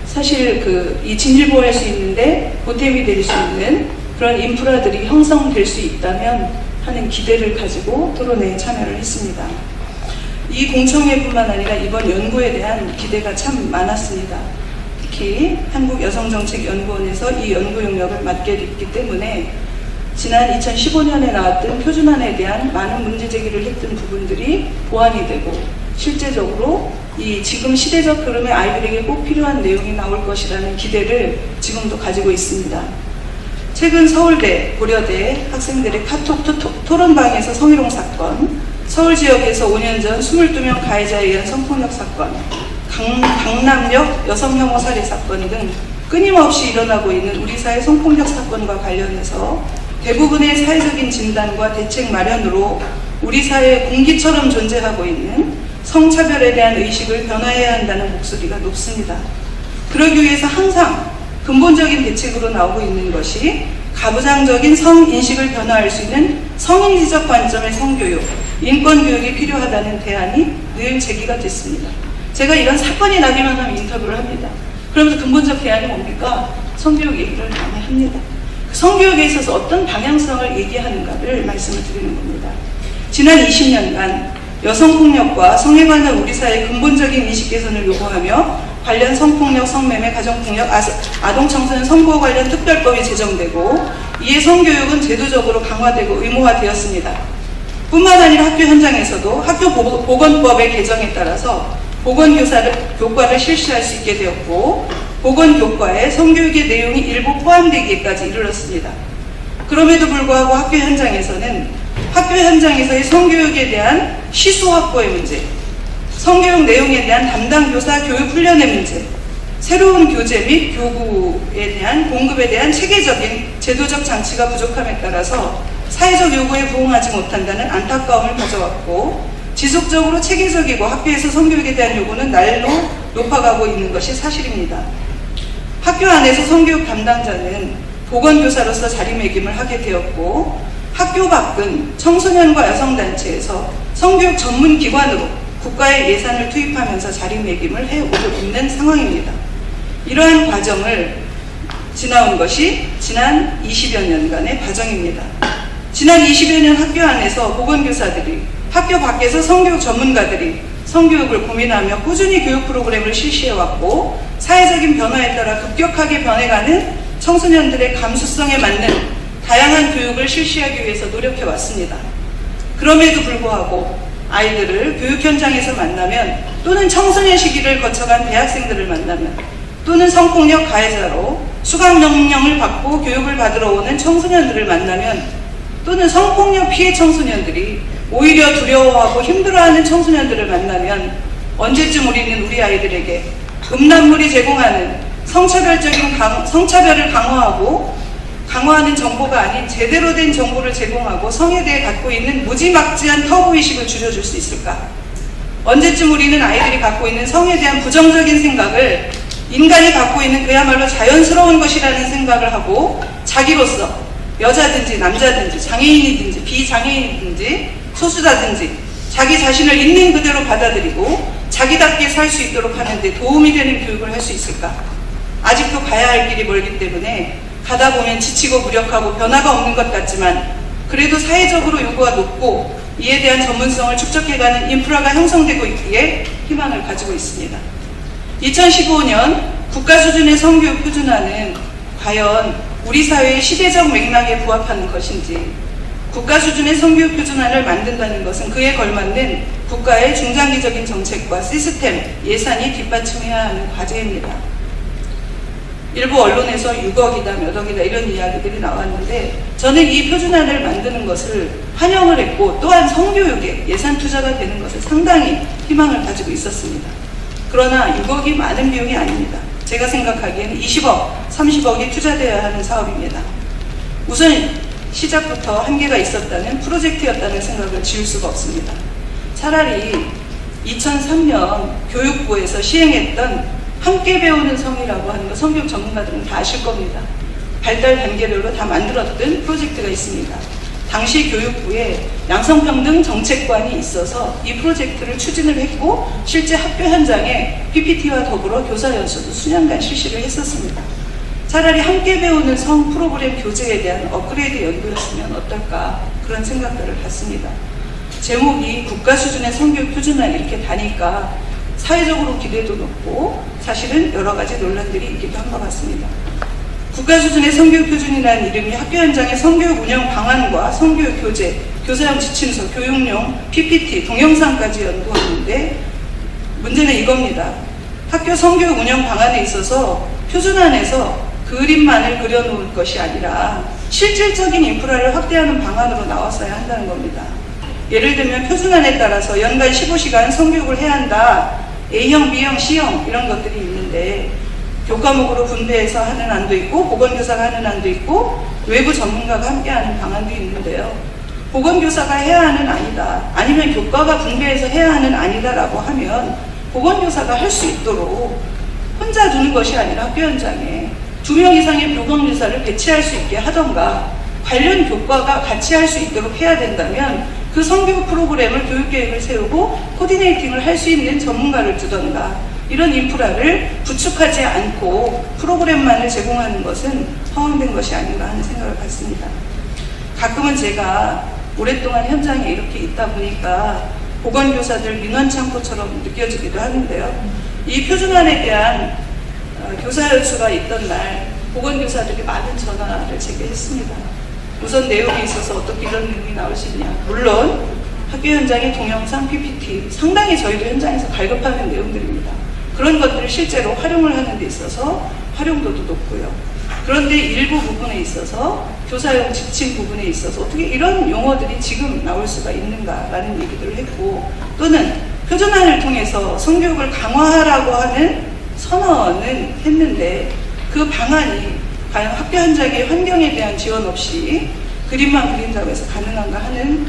사실 이 진일보할 수 있는데 보탬이 될 수 있는 그런 인프라들이 형성될 수 있다면 하는 기대를 가지고 토론회에 참여를 했습니다. 이 공청회뿐만 아니라 이번 연구에 대한 기대가 참 많았습니다. 특히 한국여성정책연구원에서 이 연구 용역을 맡게 됐기 때문에 지난 2015년에 나왔던 표준안에 대한 많은 문제 제기를 했던 부분들이 보완이 되고 실제적으로 이 지금 시대적 흐름에 아이들에게 꼭 필요한 내용이 나올 것이라는 기대를 지금도 가지고 있습니다. 최근 서울대, 고려대 학생들의 카톡 토론방에서 성희롱 사건, 서울 지역에서 5년 전 22명 가해자에 의한 성폭력 사건, 강남역 여성혐오 살해 사건 등 끊임없이 일어나고 있는 우리 사회 성폭력 사건과 관련해서 대부분의 사회적인 진단과 대책 마련으로 우리 사회의 공기처럼 존재하고 있는 성차별에 대한 의식을 변화해야 한다는 목소리가 높습니다. 그러기 위해서 항상 근본적인 대책으로 나오고 있는 것이 가부장적인 성인식을 변화할 수 있는 성인지적 관점의 성교육, 인권교육이 필요하다는 대안이 늘 제기가 됐습니다. 제가 이런 사건이 나기만 하면 인터뷰를 합니다. 그러면서 근본적 대안이 뭡니까? 성교육 얘기를 많이 합니다. 성교육에 있어서 어떤 방향성을 얘기하는가를 말씀을 드리는 겁니다. 지난 20년간 여성폭력과 성에 관한 우리 사회의 근본적인 인식 개선을 요구하며 관련 성폭력, 성매매, 가정폭력, 아동청소년 선보호 관련 특별법이 제정되고 이에 성교육은 제도적으로 강화되고 의무화되었습니다. 뿐만 아니라 학교 현장에서도 학교 보건법의 개정에 따라서 보건교과를 실시할 수 있게 되었고 보건교과에 성교육의 내용이 일부 포함되기까지 이르렀습니다. 그럼에도 불구하고 학교 현장에서의 성교육에 대한 시수 확보의 문제, 성교육 내용에 대한 담당 교사 교육 훈련의 문제, 새로운 교재 및 교구에 대한 공급에 대한 체계적인 제도적 장치가 부족함에 따라서 사회적 요구에 부응하지 못한다는 안타까움을 가져왔고 지속적으로 체계적이고 학교에서 성교육에 대한 요구는 날로 높아가고 있는 것이 사실입니다. 학교 안에서 성교육 담당자는 보건교사로서 자리매김을 하게 되었고 학교 밖은 청소년과 여성단체에서 성교육 전문기관으로 국가의 예산을 투입하면서 자리매김을 해오고 있는 상황입니다. 이러한 과정을 지나온 것이 지난 20여 년간의 과정입니다. 지난 20여 년 학교 안에서 보건교사들이 학교 밖에서 성교육 전문가들이 성교육을 고민하며 꾸준히 교육 프로그램을 실시해왔고 사회적인 변화에 따라 급격하게 변해가는 청소년들의 감수성에 맞는 다양한 교육을 실시하기 위해서 노력해왔습니다. 그럼에도 불구하고 아이들을 교육 현장에서 만나면 또는 청소년 시기를 거쳐간 대학생들을 만나면 또는 성폭력 가해자로 수강명령을 받고 교육을 받으러 오는 청소년들을 만나면 또는 성폭력 피해 청소년들이 오히려 두려워하고 힘들어하는 청소년들을 만나면 언제쯤 우리는 우리 아이들에게 음란물이 제공하는 성차별을 강화하는 정보가 아닌 제대로 된 정보를 제공하고 성에 대해 갖고 있는 무지막지한 터부의식을 줄여줄 수 있을까? 언제쯤 우리는 아이들이 갖고 있는 성에 대한 부정적인 생각을 인간이 갖고 있는 그야말로 자연스러운 것이라는 생각을 하고 자기로서 여자든지 남자든지 장애인이든지 비장애인이든지 소수자든지 자기 자신을 있는 그대로 받아들이고 자기답게 살 수 있도록 하는데 도움이 되는 교육을 할 수 있을까? 아직도 가야 할 길이 멀기 때문에 가다 보면 지치고 무력하고 변화가 없는 것 같지만 그래도 사회적으로 요구가 높고 이에 대한 전문성을 축적해가는 인프라가 형성되고 있기에 희망을 가지고 있습니다. 2015년 국가 수준의 성교육 표준화는 과연 우리 사회의 시대적 맥락에 부합하는 것인지 국가 수준의 성교육 표준화를 만든다는 것은 그에 걸맞는 국가의 중장기적인 정책과 시스템, 예산이 뒷받침해야 하는 과제입니다. 일부 언론에서 6억이다 몇 억이다 이런 이야기들이 나왔는데 저는 이 표준화를 만드는 것을 환영을 했고 또한 성교육에 예산 투자가 되는 것을 상당히 희망을 가지고 있었습니다. 그러나 6억이 많은 비용이 아닙니다. 제가 생각하기에는 20억, 30억이 투자되어야 하는 사업입니다. 우선 시작부터 한계가 있었다는 프로젝트였다는 생각을 지울 수가 없습니다. 차라리 2003년 교육부에서 시행했던 함께 배우는 성이라고 하는 거 성교육 전문가들은 다 아실 겁니다. 발달 단계별로 다 만들었던 프로젝트가 있습니다. 당시 교육부에 양성평등 정책관이 있어서 이 프로젝트를 추진을 했고 실제 학교 현장에 PPT와 더불어 교사 연수도 수년간 실시를 했었습니다. 차라리 함께 배우는 성 프로그램 교재에 대한 업그레이드 연구였으면 어떨까 그런 생각들을 갖습니다. 제목이 국가 수준의 성교육 표준화 이렇게 다니까 사회적으로 기대도 높고 사실은 여러 가지 논란들이 있기도 한 것 같습니다. 국가 수준의 성교육 표준이라는 이름이 학교 현장의 성교육 운영 방안과 성교육 교재, 교사용 지침서, 교육용 PPT, 동영상까지 연구하는데 문제는 이겁니다. 학교 성교육 운영 방안에 있어서 표준안에서 그림만을 그려놓을 것이 아니라 실질적인 인프라를 확대하는 방안으로 나왔어야 한다는 겁니다. 예를 들면 표준안에 따라서 연간 15시간 성교육을 해야 한다. A형, B형, C형 이런 것들이 있는데 교과목으로 분배해서 하는 안도 있고 보건교사가 하는 안도 있고 외부 전문가가 함께하는 방안도 있는데요. 보건교사가 해야 하는 안이다. 아니면 교과가 분배해서 해야 하는 안이다라고 하면 보건교사가 할 수 있도록 혼자 두는 것이 아니라 학교 현장에 2명 이상의 보건교사를 배치할 수 있게 하던가 관련 교과가 같이 할 수 있도록 해야 된다면 그 성교육 프로그램을 교육계획을 세우고 코디네이팅을 할 수 있는 전문가를 두던가 이런 인프라를 구축하지 않고 프로그램만을 제공하는 것은 허황된 것이 아닌가 하는 생각을 갖습니다. 가끔은 제가 오랫동안 현장에 이렇게 있다 보니까 보건교사들 민원창고처럼 느껴지기도 하는데요. 이 표준안에 대한 교사 연수가 있던 날 보건교사들이 많은 전화를 제게 했습니다. 우선 내용에 있어서 어떻게 이런 내용이 나올 수 있냐. 물론 학교 현장의 동영상, PPT 상당히 저희도 현장에서 발급하는 내용들입니다. 그런 것들을 실제로 활용을 하는 데 있어서 활용도도 높고요. 그런데 일부 부분에 있어서 교사용 지침 부분에 있어서 어떻게 이런 용어들이 지금 나올 수가 있는가라는 얘기들을 했고, 또는 표준안을 통해서 성교육을 강화하라고 하는 선언은 했는데 그 방안이 과연 학교 현장의 환경에 대한 지원 없이 그림만 그린다고 해서 가능한가 하는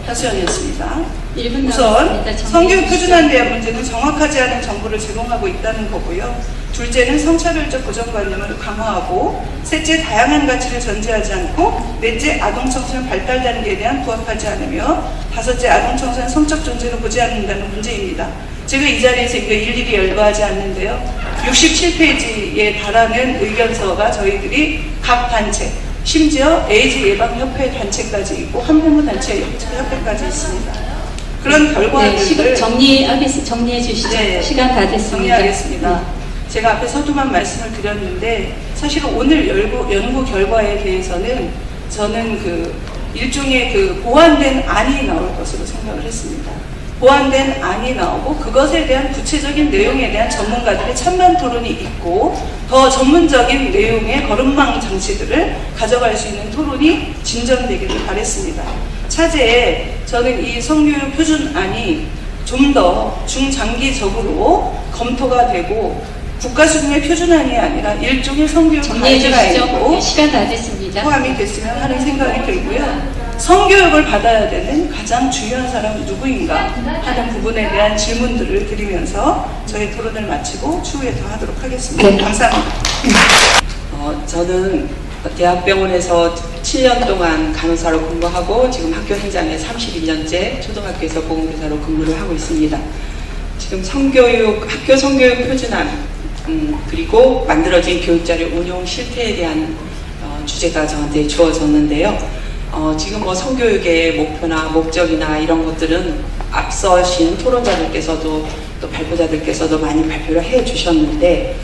하소연이었습니다. 1분 우선 남았습니다. 성교육 표준안에 대한 문제는 정확하지 않은 정보를 제공하고 있다는 거고요. 둘째는 성차별적 고정관념을 강화하고, 셋째 다양한 가치를 전제하지 않고, 넷째 아동 청소년 발달 단계에 대한 부합하지 않으며, 다섯째 아동 청소년 성적 존재로 보지 않는다는 문제입니다. 제가 이 자리에서 이거 일일이 열거하지 않는데요. 67페이지에 달하는 의견서가 저희들이 각 단체, 심지어 에이즈 예방협회 단체까지 있고 한부모 단체 협회까지 있습니다. 그런 결과들을 정리해 주시죠. 네, 시간 다 됐습니다. 정리하겠습니다. 제가 앞에 서두만 말씀을 드렸는데, 사실 오늘 연구 결과에 대해서는 저는 그 일종의 그 보완된 안이 나올 것으로 생각을 했습니다. 보완된 안이 나오고 그것에 대한 구체적인 내용에 대한 전문가들의 찬반 토론이 있고, 더 전문적인 내용의 거름망 장치들을 가져갈 수 있는 토론이 진전되기를 바랬습니다. 차제에 저는 이 성교육 표준안이 좀 더 중장기적으로 검토가 되고, 국가 수준의 표준안이 아니라 일종의 성교육 정리해 주시죠. 가이드라인으로 시간 다 됐습니다. 포함이 됐으면 하는 생각이 들고요. 성교육을 받아야 되는 가장 중요한 사람은 누구인가 하는 부분에 대한 질문들을 드리면서 저희 토론을 마치고 추후에 더 하도록 하겠습니다. 감사합니다. 저는 대학병원에서 7년 동안 간호사로 근무하고 지금 학교 현장에 31년째 초등학교에서 보건교사로 근무를 하고 있습니다. 지금 학교 성교육 표준안 그리고 만들어진 교육자료 운용 실태에 대한 주제가 저한테 주어졌는데요. 지금 뭐 성교육의 목표나 목적이나 이런 것들은 앞서신 토론자들께서도 또 발표자들께서도 많이 발표를 해 주셨는데,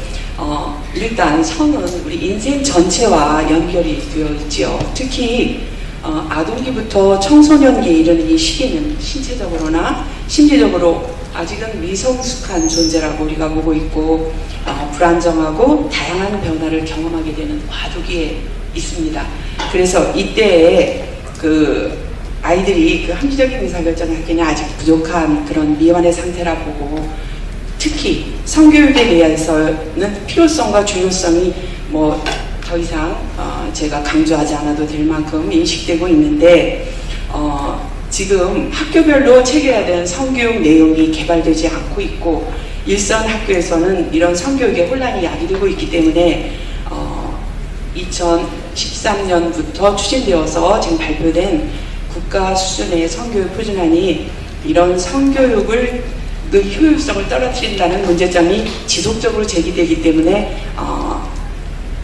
일단 성은 우리 인생 전체와 연결이 되어 있지요. 특히 아동기부터 청소년기에 이르는 이 시기는 신체적으로나 심리적으로 아직은 미성숙한 존재라고 우리가 보고 있고, 불안정하고 다양한 변화를 경험하게 되는 과도기에 있습니다. 그래서 이때에 그 아이들이 그 합리적인 의사결정을 하기는 아직 부족한 그런 미완의 상태라 보고, 특히 성교육에 대해서는 필요성과 중요성이 뭐 더 이상 제가 강조하지 않아도 될 만큼 인식되고 있는데, 지금 학교별로 체계해야 되는 성교육 내용이 개발되지 않고 있고, 일선 학교에서는 이런 성교육의 혼란이 야기되고 있기 때문에 2013년부터 추진되어서 지금 발표된 국가 수준의 성교육 표준안이 이런 성교육을 그 효율성을 떨어뜨린다는 문제점이 지속적으로 제기되기 때문에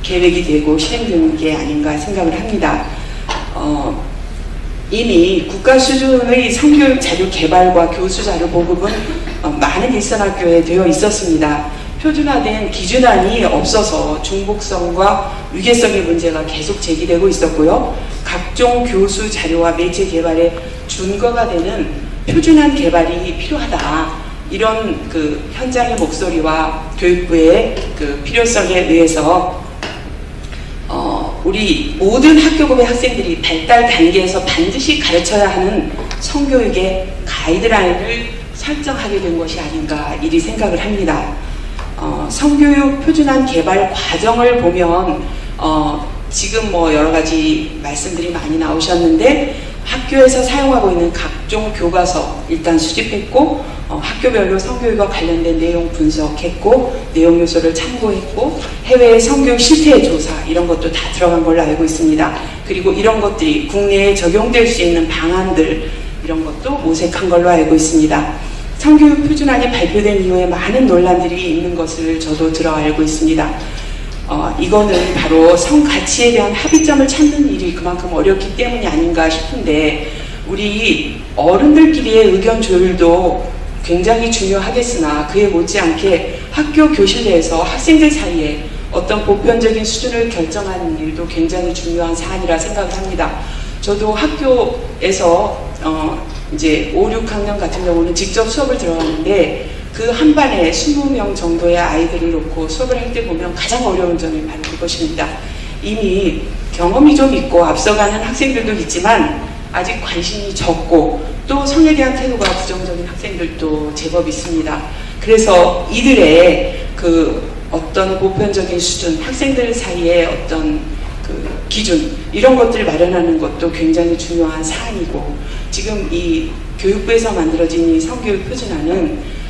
계획이 되고 실행되는 게 아닌가 생각을 합니다. 이미 국가 수준의 성교육 자료 개발과 교수 자료 보급은 많은 일선학교에 되어 있었습니다. 표준화된 기준안이 없어서 중복성과 위계성의 문제가 계속 제기되고 있었고요. 각종 교수 자료와 매체 개발에 준거가 되는 표준안 개발이 필요하다. 이런 그 현장의 목소리와 교육부의 그 필요성에 의해서 우리 모든 학교급의 학생들이 발달 단계에서 반드시 가르쳐야 하는 성교육의 가이드라인을 설정하게 된 것이 아닌가 이리 생각을 합니다. 성교육 표준안 개발 과정을 보면 지금 뭐 여러 가지 말씀들이 많이 나오셨는데, 학교에서 사용하고 있는 각종 교과서 일단 수집했고, 학교별로 성교육과 관련된 내용 분석했고, 내용 요소를 참고했고, 해외의 성교육 실태 조사 이런 것도 다 들어간 걸로 알고 있습니다. 그리고 이런 것들이 국내에 적용될 수 있는 방안들 이런 것도 모색한 걸로 알고 있습니다. 성교육 표준안이 발표된 이후에 많은 논란들이 있는 것을 저도 들어 알고 있습니다. 이거는 바로 성가치에 대한 합의점을 찾는 일이 그만큼 어렵기 때문이 아닌가 싶은데, 우리 어른들끼리의 의견 조율도 굉장히 중요하겠으나 그에 못지않게 학교 교실 내에서 학생들 사이에 어떤 보편적인 수준을 결정하는 일도 굉장히 중요한 사안이라 생각을 합니다. 저도 학교에서 이제 5, 6학년 같은 경우는 직접 수업을 들어갔는데, 그 한 반에 20명 정도의 아이들을 놓고 수업을 할 때 보면 가장 어려운 점이 바로 그것입니다. 이미 경험이 좀 있고 앞서가는 학생들도 있지만 아직 관심이 적고 또 성에 대한 태도가 부정적인 학생들도 제법 있습니다. 그래서 이들의 그 어떤 보편적인 수준, 학생들 사이의 어떤 그 기준, 이런 것들을 마련하는 것도 굉장히 중요한 사안이고, 지금 이 교육부에서 만들어진 이 성교육 표준안은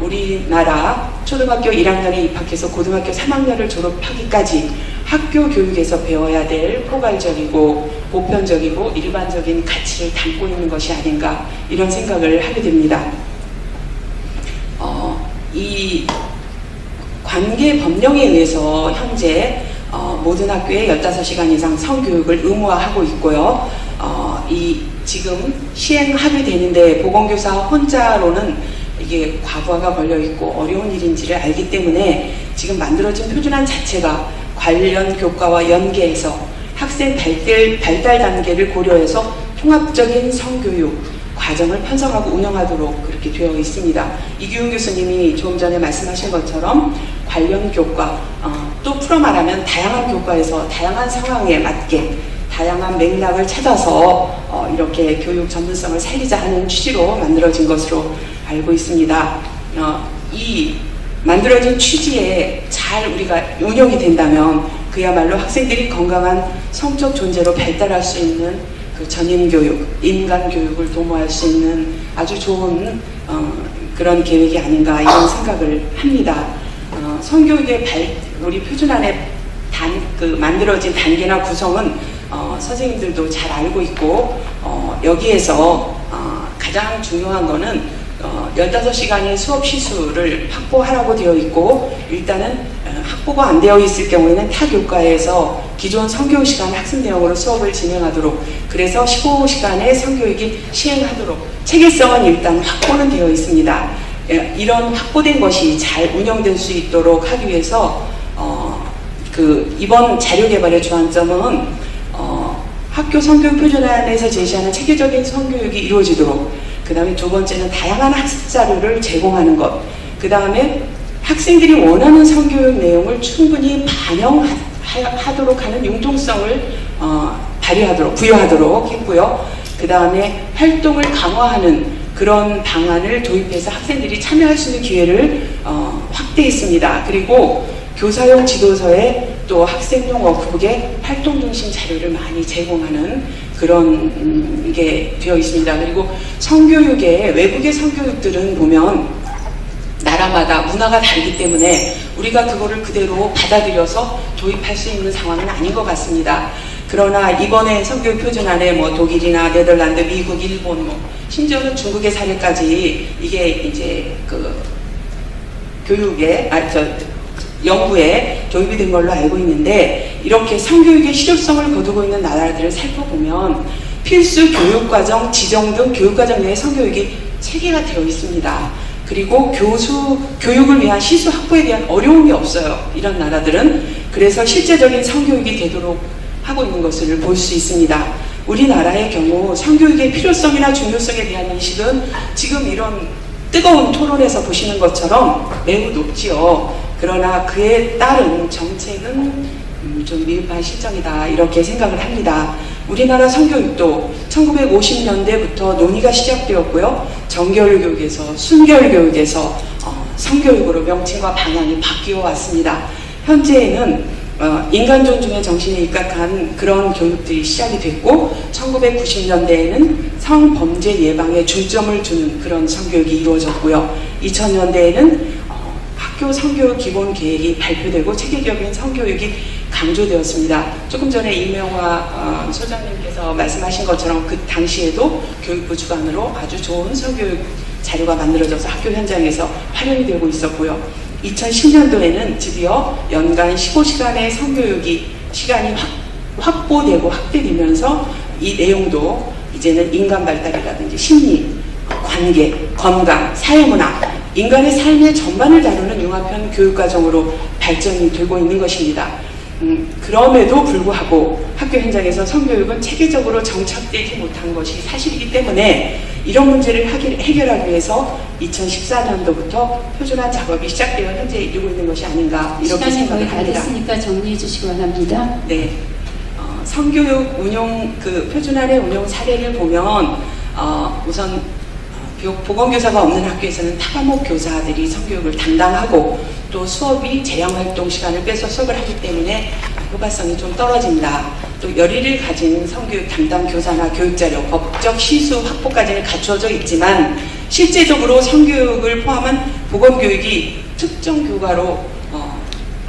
우리나라 초등학교 1학년에 입학해서 고등학교 3학년을 졸업하기까지 학교 교육에서 배워야 될 포괄적이고 보편적이고 일반적인 가치를 담고 있는 것이 아닌가, 이런 생각을 하게 됩니다. 이 관계 법령에 의해서 현재 모든 학교에 15시간 이상 성교육을 의무화하고 있고요. 이 지금 시행 합의되는데 보건교사 혼자로는 이게 과부하가 걸려있고 어려운 일인지를 알기 때문에 지금 만들어진 표준안 자체가 관련 교과와 연계해서 학생 발달 단계를 고려해서 통합적인 성교육 과정을 편성하고 운영하도록 그렇게 되어 있습니다. 이규훈 교수님이 조금 전에 말씀하신 것처럼 관련 교과, 또 풀어 말하면 다양한 교과에서 다양한 상황에 맞게 다양한 맥락을 찾아서 이렇게 교육 전문성을 살리자 하는 취지로 만들어진 것으로 알고 있습니다. 이 만들어진 취지에 잘 우리가 운영이 된다면 그야말로 학생들이 건강한 성적 존재로 발달할 수 있는 그 전인교육, 인간교육을 도모할 수 있는 아주 좋은 그런 계획이 아닌가, 이런 생각을 합니다. 성교육의 우리 표준안에 만들어진 단계나 구성은 선생님들도 잘 알고 있고, 여기에서 가장 중요한 거는 15시간의 수업 시수를 확보하라고 되어 있고, 일단은 확보가 안 되어 있을 경우에는 타 교과에서 기존 성교육 시간 학습 내용으로 수업을 진행하도록, 그래서 15시간의 성교육이 시행하도록 체계성은 일단 확보는 되어 있습니다. 이런 확보된 것이 잘 운영될 수 있도록 하기 위해서 이번 자료 개발의 주안점은 학교 성교육 표준안에서 제시하는 체계적인 성교육이 이루어지도록, 그 다음에 두 번째는 다양한 학습 자료를 제공하는 것, 그 다음에 학생들이 원하는 성교육 내용을 충분히 반영하도록 하는 융통성을 부여하도록 했고요. 그 다음에 활동을 강화하는 그런 방안을 도입해서 학생들이 참여할 수 있는 기회를 확대했습니다. 그리고 교사용 지도서에 또 학생용 워크북에 활동 중심 자료를 많이 제공하는 그런 게 되어 있습니다. 그리고 성교육의 외국의 성교육들은 보면 나라마다 문화가 다르기 때문에 우리가 그거를 그대로 받아들여서 도입할 수 있는 상황은 아닌 것 같습니다. 그러나 이번에 성교육 표준안에 독일이나 네덜란드, 미국, 일본, 심지어는 중국의 사례까지 이게 이제 연구에 도입이 된 걸로 알고 있는데, 이렇게 성교육의 실효성을 거두고 있는 나라들을 살펴보면 필수 교육과정, 지정 등 교육과정 내에 성교육이 체계가 되어 있습니다. 그리고 교육을 위한 시수 확보에 대한 어려움이 없어요, 이런 나라들은. 그래서 실제적인 성교육이 되도록 하고 있는 것을 볼 수 있습니다. 우리나라의 경우 성교육의 필요성이나 중요성에 대한 인식은 지금 이런 뜨거운 토론에서 보시는 것처럼 매우 높지요. 그러나 그에 따른 정책은 좀 미흡한 실정이다, 이렇게 생각을 합니다. 우리나라 성교육도 1950년대부터 논의가 시작되었고요. 정결 교육에서 순결 교육에서 성교육으로 명칭과 방향이 바뀌어 왔습니다. 현재에는 인간 존중의 정신에 입각한 그런 교육들이 시작이 됐고, 1990년대에는 성범죄 예방에 중점을 두는 그런 성교육이 이루어졌고요. 2000년대에는 학교 성교육 기본 계획이 발표되고 체계적인 성교육이 강조되었습니다. 조금 전에 이명화 소장님께서 말씀하신 것처럼 그 당시에도 교육부 주관으로 아주 좋은 성교육 자료가 만들어져서 학교 현장에서 활용이 되고 있었고요. 2010년도에는 드디어 연간 15시간의 성교육이 시간이 확보되고 확대되면서 이 내용도 이제는 인간 발달이라든지 심리, 관계, 건강, 사회문화, 인간의 삶의 전반을 다루는 융합형 교육과정으로 발전이 되고 있는 것입니다. 그럼에도 불구하고 학교 현장에서 성교육은 체계적으로 정착되지 못한 것이 사실이기 때문에 이런 문제를 해결하기 위해서 2014년도부터 표준화 작업이 시작되어 현재 이루고 있는 것이 아닌가 이렇게 시간이 거의 생각을 다 합니다. 됐으니까 정리해 주시기 바랍니다. 네, 성교육 운용 표준화의 운용 사례를 보면 우선 보건교사가 없는 학교에서는 타과목 교사들이 성교육을 담당하고 또 수업이 재량활동 시간을 빼서 수업을 하기 때문에 효과성이 좀 떨어진다. 또 열의를 가진 성교육 담당 교사나 교육자료, 법적 시수 확보까지는 갖추어져 있지만 실제적으로 성교육을 포함한 보건교육이 특정 교과로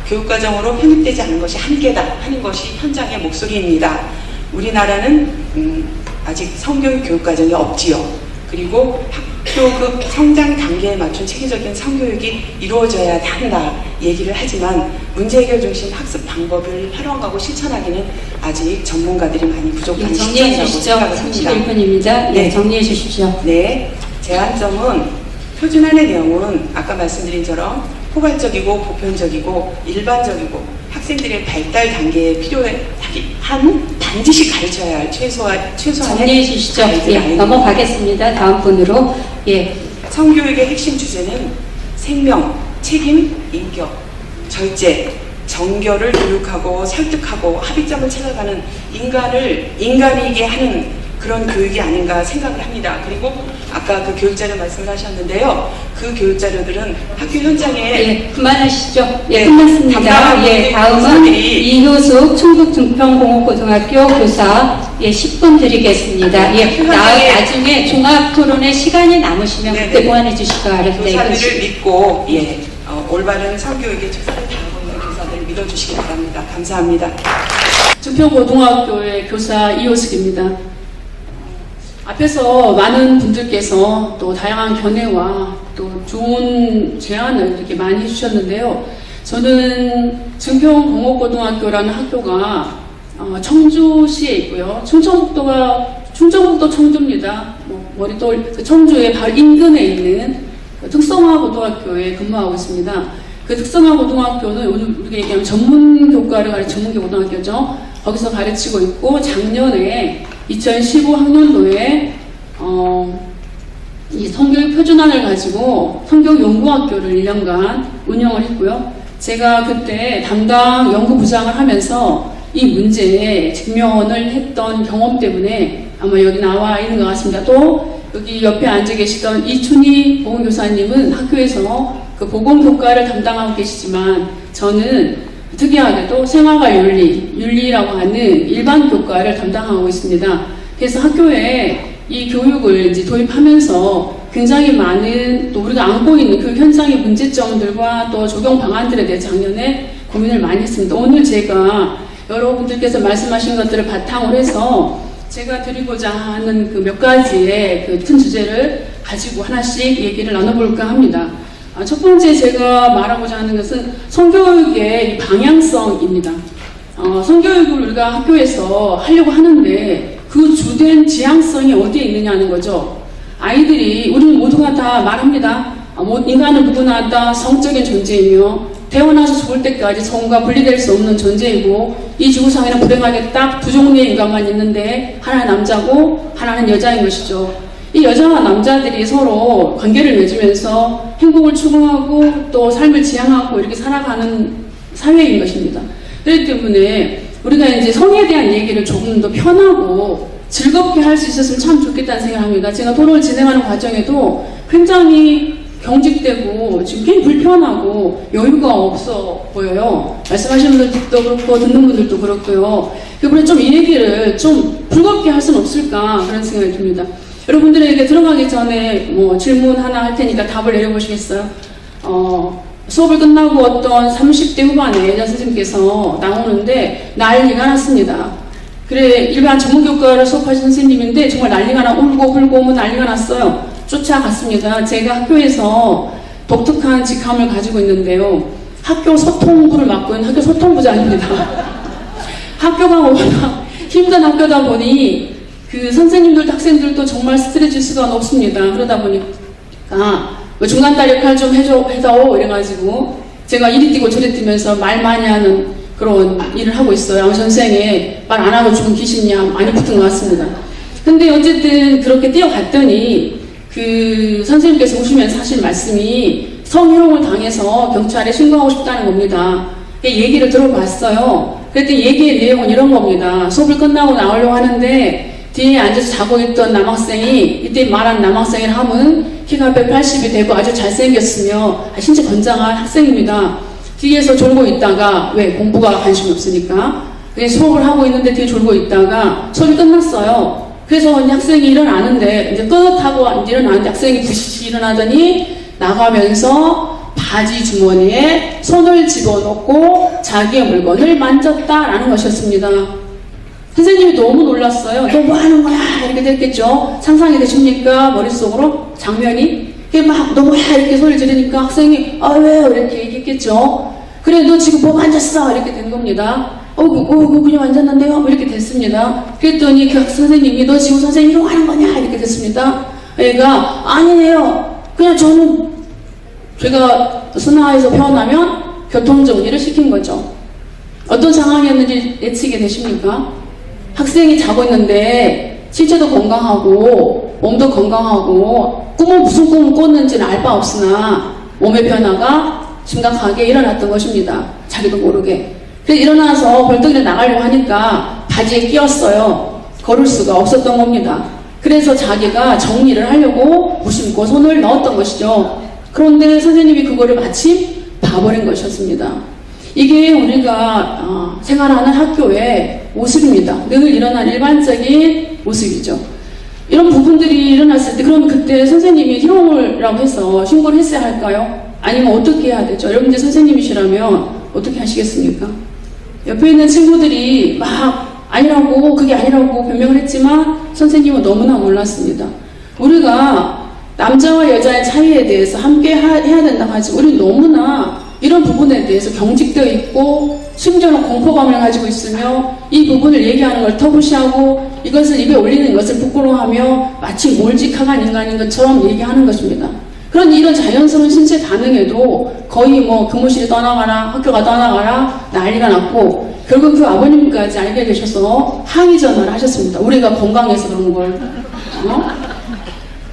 교육과정으로 편입되지 않은 것이 한계다 하는 것이 현장의 목소리입니다. 우리나라는 아직 성교육 교육과정이 없지요. 그리고 학교급 성장 단계에 맞춘 체계적인 성교육이 이루어져야 한다 얘기를 하지만 문제 해결 중심 학습 방법을 활용하고 실천하기는 아직 전문가들이 많이 부족한 정리해 시점이라고 주시죠. 생각을 합니다. 31분입니다. 네. 네, 정리해 주십시오. 네, 제한점은 표준안의 내용은 아까 말씀드린 처럼 포괄적이고 보편적이고 일반적이고 학생들의 발달 단계에 필요한 반드시 가르쳐야 할 최소한의 정리해 주시죠. 예, 가이드라인입니다. 넘어가겠습니다. 다음 분으로. 예. 성교육의 핵심 주제는 생명, 책임, 인격, 절제, 정결을 교육하고 설득하고 합의점을 찾아가는 인간이게 하는 그런 교육이 아닌가 생각을 합니다. 그리고 아까 그 교육자료 말씀을 하셨는데요. 그 교육자료들은 학교 현장에 예, 그만하시죠. 예, 네, 끝났습니다. 담당하고 예, 있는 다음은 교사들이 이효숙 충북등평공업고등학교 교사 10분 드리겠습니다. 예, 나중에 종합토론에 시간이 남으시면 네네. 그때 보완해 주시기 바랍니다. 교사들을 믿고 올바른 성교육에 최선을 다하고 있는 교사들을 믿어주시기 바랍니다. 감사합니다. 증평고등학교의 교사 이효숙입니다. 앞에서 많은 분들께서 또 다양한 견해와 또 좋은 제안을 이렇게 많이 해주셨는데요. 저는 증평공업고등학교라는 학교가 청주시에 있고요. 충청북도 청주입니다. 머리돌 청주의 바로 인근에 있는 특성화고등학교에 근무하고 있습니다. 그 특성화고등학교는 오늘 우리가 얘기하면 전문교과를 가르치는 전문고등학교죠. 거기서 가르치고 있고 작년에 2015 학년도에 이 성교육 표준안을 가지고 성교육 연구학교를 1년간 운영을 했고요. 제가 그때 담당 연구부장을 하면서 이 문제에 직면을 했던 경험 때문에 아마 여기 나와 있는 것 같습니다. 또 여기 옆에 앉아 계시던 이춘희 보건교사님은 학교에서 그 보건교과를 담당하고 계시지만 저는 특이하게도 생활과 윤리라고 하는 일반 교과를 담당하고 있습니다. 그래서 학교에 이 교육을 이제 도입하면서 굉장히 많은 또 우리가 안고 있는 교육 현장의 문제점들과 또 적용 방안들에 대해 작년에 고민을 많이 했습니다. 오늘 제가 여러분들께서 말씀하신 것들을 바탕으로 해서 제가 드리고자 하는 그 몇 가지의 그 큰 주제를 가지고 하나씩 얘기를 나눠볼까 합니다. 첫 번째 제가 말하고자 하는 것은 성교육의 방향성입니다. 성교육을 우리가 학교에서 하려고 하는데 그 주된 지향성이 어디에 있느냐는 거죠. 아이들이 우리는 모두가 다 말합니다. 인간은 누구나 다 성적인 존재이며 태어나서 죽을 때까지 성과 분리될 수 없는 존재이고 이 지구상에는 불행하게 딱 두 종류의 인간만 있는데 하나는 남자고 하나는 여자인 것이죠. 이 여자와 남자들이 서로 관계를 맺으면서 행복을 추구하고 또 삶을 지향하고 이렇게 살아가는 사회인 것입니다. 그렇기 때문에 우리가 이제 성에 대한 얘기를 조금 더 편하고 즐겁게 할 수 있었으면 참 좋겠다는 생각합니다. 제가 토론을 진행하는 과정에도 굉장히 경직되고 지금 굉장히 불편하고 여유가 없어 보여요. 말씀하시는 분들도 그렇고 듣는 분들도 그렇고요. 그러면 좀 이 얘기를 좀 즐겁게 할 수는 없을까 그런 생각이 듭니다. 여러분들에게 들어가기 전에 질문 하나 할 테니까 답을 내려보시겠어요? 수업을 끝나고 어떤 30대 후반의 여자 선생님께서 나오는데 난리가 났습니다. 그래 일반 전문교과를 수업하신 선생님인데 정말 난리가 나 울고 불고 난리가 났어요. 쫓아갔습니다. 제가 학교에서 독특한 직함을 가지고 있는데요. 학교 소통부를 맡고 있는 학교 소통부장입니다. 학교가 워낙 힘든 학교다 보니 그 선생님들도 학생들도 정말 스트레스가 높습니다. 그러다 보니까 뭐 중간다리 역할 좀 해줘 이래가지고 제가 이리 뛰고 저리 뛰면서 말 많이 하는 그런 일을 하고 있어요. 아무 전생에 말 안 하고 죽은 귀신이야 많이 붙은 것 같습니다. 근데 어쨌든 그렇게 뛰어갔더니 그 선생님께서 오시면서 하신 말씀이 성희롱을 당해서 경찰에 신고하고 싶다는 겁니다. 얘기를 들어봤어요. 그랬더니 얘기의 내용은 이런 겁니다. 수업을 끝나고 나오려고 하는데 뒤에 앉아서 자고 있던 남학생이 이때 말한 남학생을 하면 키가 180이 되고 아주 잘생겼으며 신체 건장한 학생입니다. 뒤에서 졸고 있다가 왜 공부가 관심이 없으니까 수업을 하고 있는데 뒤에 졸고 있다가 수업이 끝났어요. 그래서 이제 학생이 일어나는데 이제 끝하고 일어나는데 학생이 부시시 일어나더니 나가면서 바지 주머니에 손을 집어넣고 자기의 물건을 만졌다라는 것이었습니다. 선생님이 너무 놀랐어요. 너 뭐 하는 거야? 이렇게 됐겠죠. 상상이 되십니까? 머릿속으로 장면이. 막 너 뭐야? 이렇게 소리를 지르니까 학생이 아 왜요? 이렇게 얘기했겠죠. 그래 너 지금 뭐 만졌어? 이렇게 된 겁니다. 그냥 만졌는데요? 이렇게 됐습니다. 그랬더니 그 선생님이 너 지금 선생님 이러고 하는 거냐? 이렇게 됐습니다. 얘가 아니네요. 그냥 저는 제가 순화해서 표현하면 교통정리를 시킨 거죠. 어떤 상황이었는지 예측이 되십니까? 학생이 자고 있는데 신체도 건강하고 몸도 건강하고 꿈은 무슨 꿈을 꿨는지는 알 바 없으나 몸의 변화가 심각하게 일어났던 것입니다. 자기도 모르게. 그래서 일어나서 벌떡이를 나가려고 하니까 바지에 끼었어요. 걸을 수가 없었던 겁니다. 그래서 자기가 정리를 하려고 무심코 손을 넣었던 것이죠. 그런데 선생님이 그거를 마침 봐버린 것이었습니다. 이게 우리가 생활하는 학교의 모습입니다. 늘 일어난 일반적인 모습이죠. 이런 부분들이 일어났을 때 그럼 그때 선생님이 희롱이라고 해서 신고를 했어야 할까요? 아니면 어떻게 해야 되죠? 여러분들 선생님이시라면 어떻게 하시겠습니까? 옆에 있는 친구들이 막 아니라고 그게 아니라고 변명을 했지만 선생님은 너무나 몰랐습니다. 우리가 남자와 여자의 차이에 대해서 함께 해야 된다고 하지만 우리는 너무나 이런 부분에 대해서 경직되어 있고 심지어는 공포감을 가지고 있으며 이 부분을 얘기하는 걸 터부시하고 이것을 입에 올리는 것을 부끄러워하며 마치 몰직한 인간인 것처럼 얘기하는 것입니다. 그런 이런 자연스러운 신체 반응에도 거의 뭐 교무실이 떠나가라 학교가 떠나가라 난리가 났고 결국 그 아버님까지 알게 되셔서 항의 전화를 하셨습니다. 우리가 건강해서 그런 걸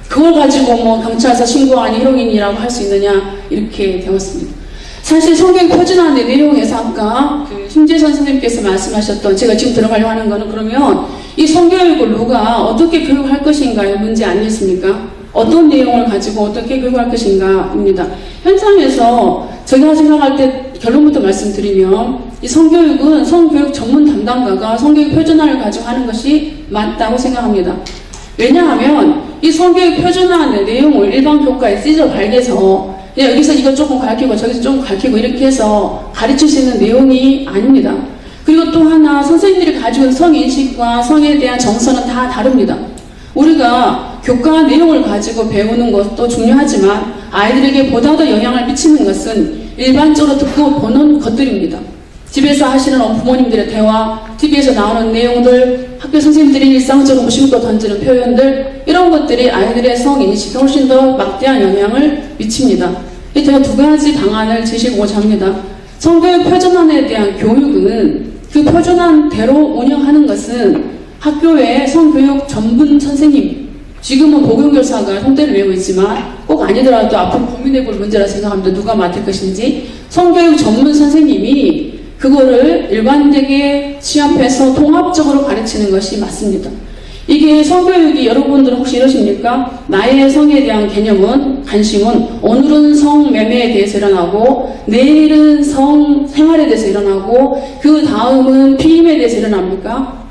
그걸 가지고 뭐 경찰서 신고하니 희롱인이라고 할 수 있느냐 이렇게 되었습니다. 사실 성경 표준안의 내용에서 아까 그 심재선 선생님께서 말씀하셨던 제가 지금 들어가려고 하는 거는 그러면 이 성교육을 누가 어떻게 교육할 것인가의 문제 아니겠습니까? 어떤 내용을 가지고 어떻게 교육할 것인가입니다. 현장에서 제가 생각할 때 결론부터 말씀드리면 이 성교육은 성교육 전문 담당가가 성교육 표준안을 가지고 하는 것이 맞다고 생각합니다. 왜냐하면 이 성교육 표준안의 내용을 일반 교과에 찢어 발견해서 여기서 이거 조금 가르치고 저기서 조금 가르치고 이렇게 해서 가르칠 수 있는 내용이 아닙니다. 그리고 또 하나 선생님들이 가지고 있는 성인식과 성에 대한 정서는 다 다릅니다. 우리가 교과 내용을 가지고 배우는 것도 중요하지만 아이들에게 보다 더 영향을 미치는 것은 일반적으로 듣고 보는 것들입니다. 집에서 하시는 부모님들의 대화, TV에서 나오는 내용들, 학교 선생님들이 일상적으로 무심코 던지는 표현들 이런 것들이 아이들의 성인식에 훨씬 더 막대한 영향을 미칩니다. 제가 두 가지 방안을 제시하고자 합니다. 성교육 표준안에 대한 교육은 그 표준안대로 운영하는 것은 학교의 성교육 전문 선생님, 지금은 보건교사가 총대를 메고 있지만 꼭 아니더라도 앞으로 고민해볼 문제라 생각합니다. 누가 맡을 것인지. 성교육 전문 선생님이 그거를 일관되게 취합해서 통합적으로 가르치는 것이 맞습니다. 이게 성교육이 여러분들은 혹시 이러십니까? 나의 성에 대한 개념은, 관심은 오늘은 성매매에 대해서 일어나고 내일은 성생활에 대해서 일어나고 그 다음은 피임에 대해서 일어납니까?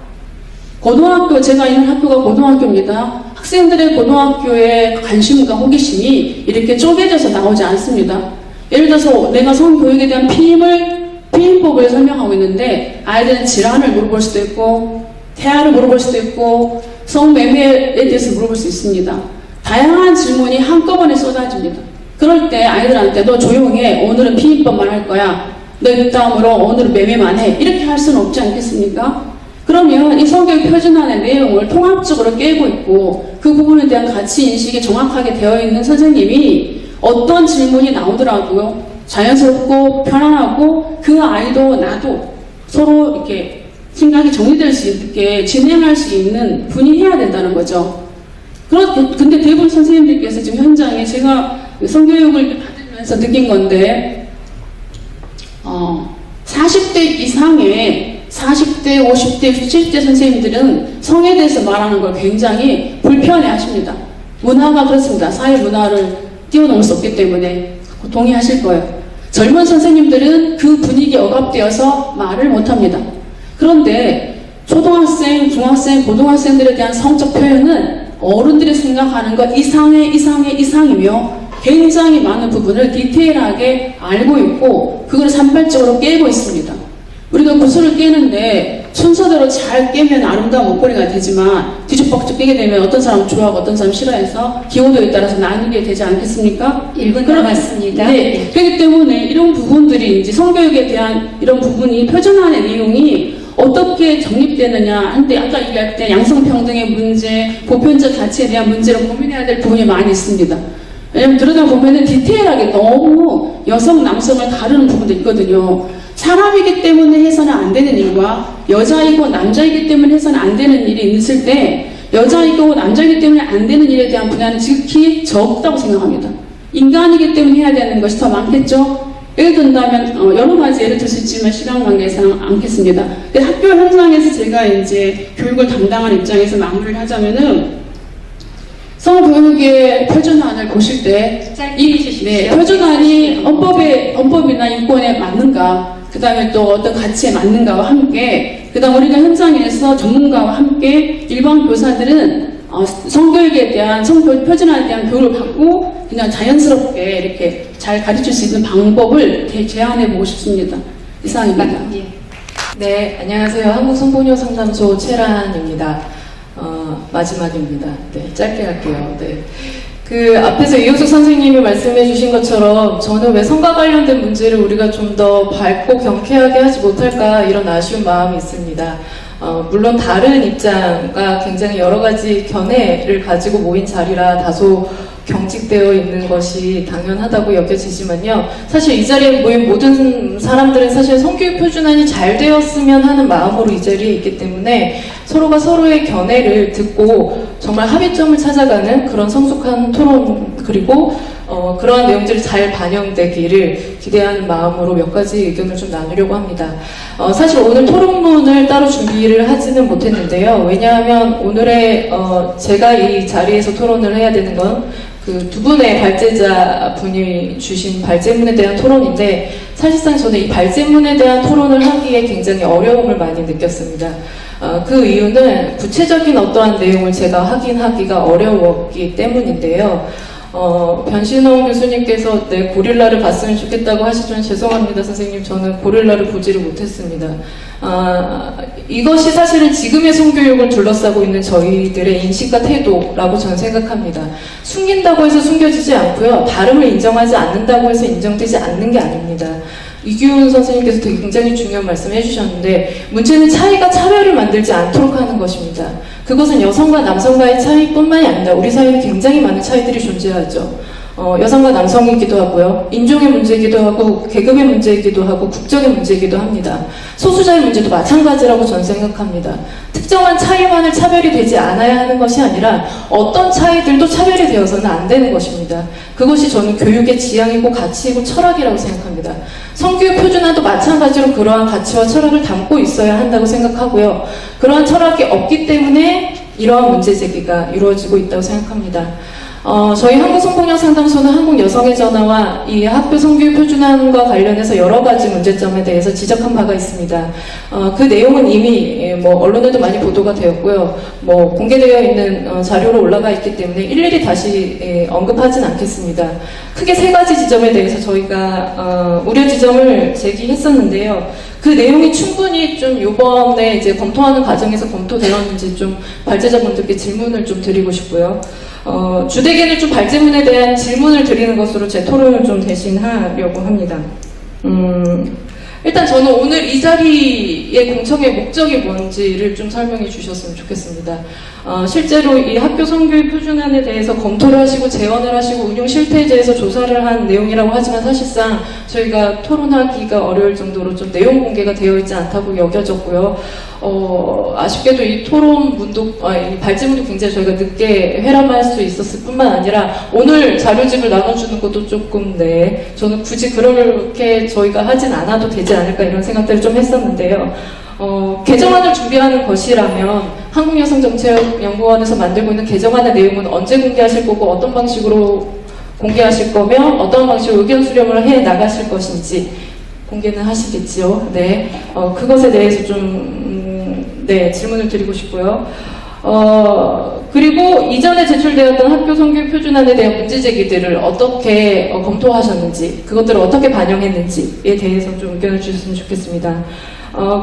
고등학교, 제가 있는 학교가 고등학교입니다. 학생들의 고등학교의 관심과 호기심이 이렇게 쪼개져서 나오지 않습니다. 예를 들어서 내가 성교육에 대한 피임법을 설명하고 있는데 아이들은 질환을 물어볼 수도 있고 태아를 물어볼 수도 있고 성매매에 대해서 물어볼 수 있습니다. 다양한 질문이 한꺼번에 쏟아집니다. 그럴 때 아이들한테 너 조용해. 오늘은 피임법만 할 거야. 너 다음으로 오늘은 매매만 해. 이렇게 할 수는 없지 않겠습니까? 그러면 이 성교육 표준안의 내용을 통합적으로 깨고 있고 그 부분에 대한 가치 인식이 정확하게 되어 있는 선생님이 어떤 질문이 나오더라도 자연스럽고 편안하고 그 아이도 나도 서로 이렇게 생각이 정리될 수 있게 진행할 수 있는 분이 해야 된다는 거죠. 근데 대부분 선생님들께서 지금 현장에 제가 성교육을 받으면서 느낀 건데 40대 이상의 40대, 50대, 70대 선생님들은 성에 대해서 말하는 걸 굉장히 불편해 하십니다. 문화가 그렇습니다. 사회 문화를 뛰어넘을 수 없기 때문에 동의하실 거예요. 젊은 선생님들은 그 분위기에 억압되어서 말을 못합니다. 그런데 초등학생, 중학생, 고등학생들에 대한 성적 표현은 어른들이 생각하는 것 이상이며 굉장히 많은 부분을 디테일하게 알고 있고 그걸 산발적으로 깨고 있습니다. 우리가 구슬을 깨는데 순서대로 잘 깨면 아름다운 목걸이가 되지만 뒤죽박죽 깨게 되면 어떤 사람은 좋아하고 어떤 사람은 싫어해서 기호도에 따라서 나누게 되지 않겠습니까? 1분 남았습니다. 네. 그렇기 때문에 이런 부분들이 이제 성교육에 대한 이런 부분이 표준안의 내용이 어떻게 정립되느냐 한데 아까 얘기할 때 양성평등의 문제, 보편적 가치에 대한 문제를 고민해야 될 부분이 많이 있습니다. 왜냐면 들여다보면 디테일하게 너무 여성, 남성을 다루는 부분도 있거든요. 사람이기 때문에 해서는 안 되는 일과 여자이고 남자이기 때문에 해서는 안 되는 일이 있을 때 여자이고 남자이기 때문에 안 되는 일에 대한 분야는 지극히 적다고 생각합니다. 인간이기 때문에 해야 되는 것이 더 많겠죠? 예를 든다면 여러 가지 예를 들 수 있지만 시간 관계상 않겠습니다. 학교 현장에서 제가 이제 교육을 담당하는 입장에서 마무리를 하자면은 성교육의 표준안을 보실 때 이 표준안이 헌법이나 인권에 맞는가, 그 다음에 또 어떤 가치에 맞는가와 함께, 그 다음 우리가 현장에서 전문가와 함께 일반 교사들은 성교육에 대한 성교육 표준안에 대한 교육을 받고 그냥 자연스럽게 이렇게 잘 가르칠 수 있는 방법을 제안해 보고 싶습니다. 이상입니다. 네, 안녕하세요. 한국성폭력상담소 최란입니다. 마지막입니다. 네, 짧게 할게요. 네. 그 앞에서 이효숙 선생님이 말씀해 주신 것처럼 저는 왜 성과 관련된 문제를 우리가 좀 더 밝고 경쾌하게 하지 못할까 이런 아쉬운 마음이 있습니다. 물론 다른 입장과 굉장히 여러 가지 견해를 가지고 모인 자리라 다소 경직되어 있는 것이 당연하다고 여겨지지만요. 사실 이 자리에 모인 모든 사람들은 사실 성교육 표준안이 잘 되었으면 하는 마음으로 이 자리에 있기 때문에 서로가 서로의 견해를 듣고 정말 합의점을 찾아가는 그런 성숙한 토론 그리고 그러한 내용들이 잘 반영되기를 기대하는 마음으로 몇 가지 의견을 좀 나누려고 합니다. 사실 오늘 토론문을 따로 준비를 하지는 못했는데요. 왜냐하면 오늘의 제가 이 자리에서 토론을 해야 되는 건 그 두 분의 발제자 분이 주신 발제문에 대한 토론인데 사실상 저는 이 발제문에 대한 토론을 하기에 굉장히 어려움을 많이 느꼈습니다. 그 이유는 구체적인 어떠한 내용을 제가 확인하기가 어려웠기 때문인데요. 변신홍 교수님께서 네, 고릴라를 봤으면 좋겠다고 하시지만 죄송합니다 선생님, 저는 고릴라를 보지를 못했습니다. 이것이 사실은 지금의 성교육을 둘러싸고 있는 저희들의 인식과 태도라고 저는 생각합니다. 숨긴다고 해서 숨겨지지 않고요, 다름을 인정하지 않는다고 해서 인정되지 않는 게 아닙니다. 이규훈 선생님께서 되게 굉장히 중요한 말씀을 해주셨는데 문제는 차이가 차별을 만들지 않도록 하는 것입니다. 그것은 여성과 남성과의 차이뿐만이 아니라 우리 사회에 굉장히 많은 차이들이 존재하죠. 여성과 남성이기도 하고요, 인종의 문제이기도 하고 계급의 문제이기도 하고 국적의 문제이기도 합니다. 소수자의 문제도 마찬가지라고 저는 생각합니다. 특정한 차이만을 차별이 되지 않아야 하는 것이 아니라 어떤 차이들도 차별이 되어서는 안 되는 것입니다. 그것이 저는 교육의 지향이고 가치이고 철학이라고 생각합니다. 성교육 표준안도 마찬가지로 그러한 가치와 철학을 담고 있어야 한다고 생각하고요. 그러한 철학이 없기 때문에 이러한 문제 제기가 이루어지고 있다고 생각합니다. 저희 한국성폭력상담소는 한국여성의 전화와 이 학교 성교육 표준안과 관련해서 여러 가지 문제점에 대해서 지적한 바가 있습니다. 그 내용은 이미 언론에도 많이 보도가 되었고요. 공개되어 있는 자료로 올라가 있기 때문에 일일이 다시 언급하진 않겠습니다. 크게 세 가지 지점에 대해서 저희가 우려 지점을 제기했었는데요. 그 내용이 충분히 좀 이번에 이제 검토하는 과정에서 검토되었는지 좀 발제자분들께 질문을 좀 드리고 싶고요. 주되게는 좀 발제문에 대한 질문을 드리는 것으로 제 토론을 좀 대신하려고 합니다. 일단 저는 오늘 이 자리의 공청회 목적이 뭔지를 좀 설명해 주셨으면 좋겠습니다. 실제로 이 학교 성교육 표준안에 대해서 검토를 하시고 제언을 하시고 운용 실태에 대해서 조사를 한 내용이라고 하지만 사실상 저희가 토론하기가 어려울 정도로 좀 내용 공개가 되어 있지 않다고 여겨졌고요. 아쉽게도 이 토론문도, 이 발제문도 굉장히 저희가 늦게 회람할 수 있었을 뿐만 아니라 오늘 자료집을 나눠주는 것도 조금, 저는 굳이 그렇게 저희가 하진 않아도 되지 않을까 이런 생각들을 좀 했었는데요. 개정안을 준비하는 것이라면 한국여성정책연구원에서 만들고 있는 개정안의 내용은 언제 공개하실 거고 어떤 방식으로 공개하실 거며 어떤 방식으로 의견 수렴을 해 나가실 것인지 공개는 하시겠지요. 네, 그것에 대해서 좀 질문을 드리고 싶고요. 그리고 이전에 제출되었던 학교 성교육 표준안에 대한 문제 제기들을 어떻게 검토하셨는지, 그것들을 어떻게 반영했는지에 대해서 좀 의견을 주셨으면 좋겠습니다.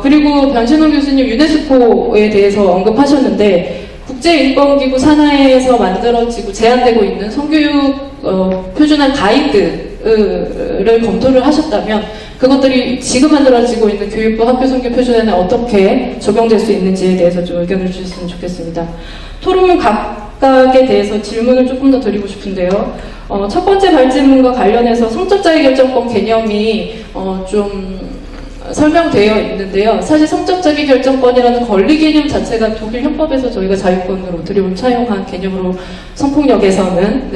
그리고 변신호 교수님 유네스코에 대해서 언급하셨는데 국제인권기구 산하에서 만들어지고 제안되고 있는 성교육 표준안 가이드를 검토를 하셨다면 그것들이 지금 만들어지고 있는 교육부 학교 성교육 표준안에 어떻게 적용될 수 있는지에 대해서 좀 의견을 주셨으면 좋겠습니다. 토론문 각각에 대해서 질문을 조금 더 드리고 싶은데요. 첫 번째 발제문과 관련해서 성적 자기결정권 개념이 좀 설명되어 있는데요. 사실 성적 자기결정권이라는 권리 개념 자체가 독일 형법에서 저희가 자유권으로 들여온 차용한 개념으로 성폭력에서는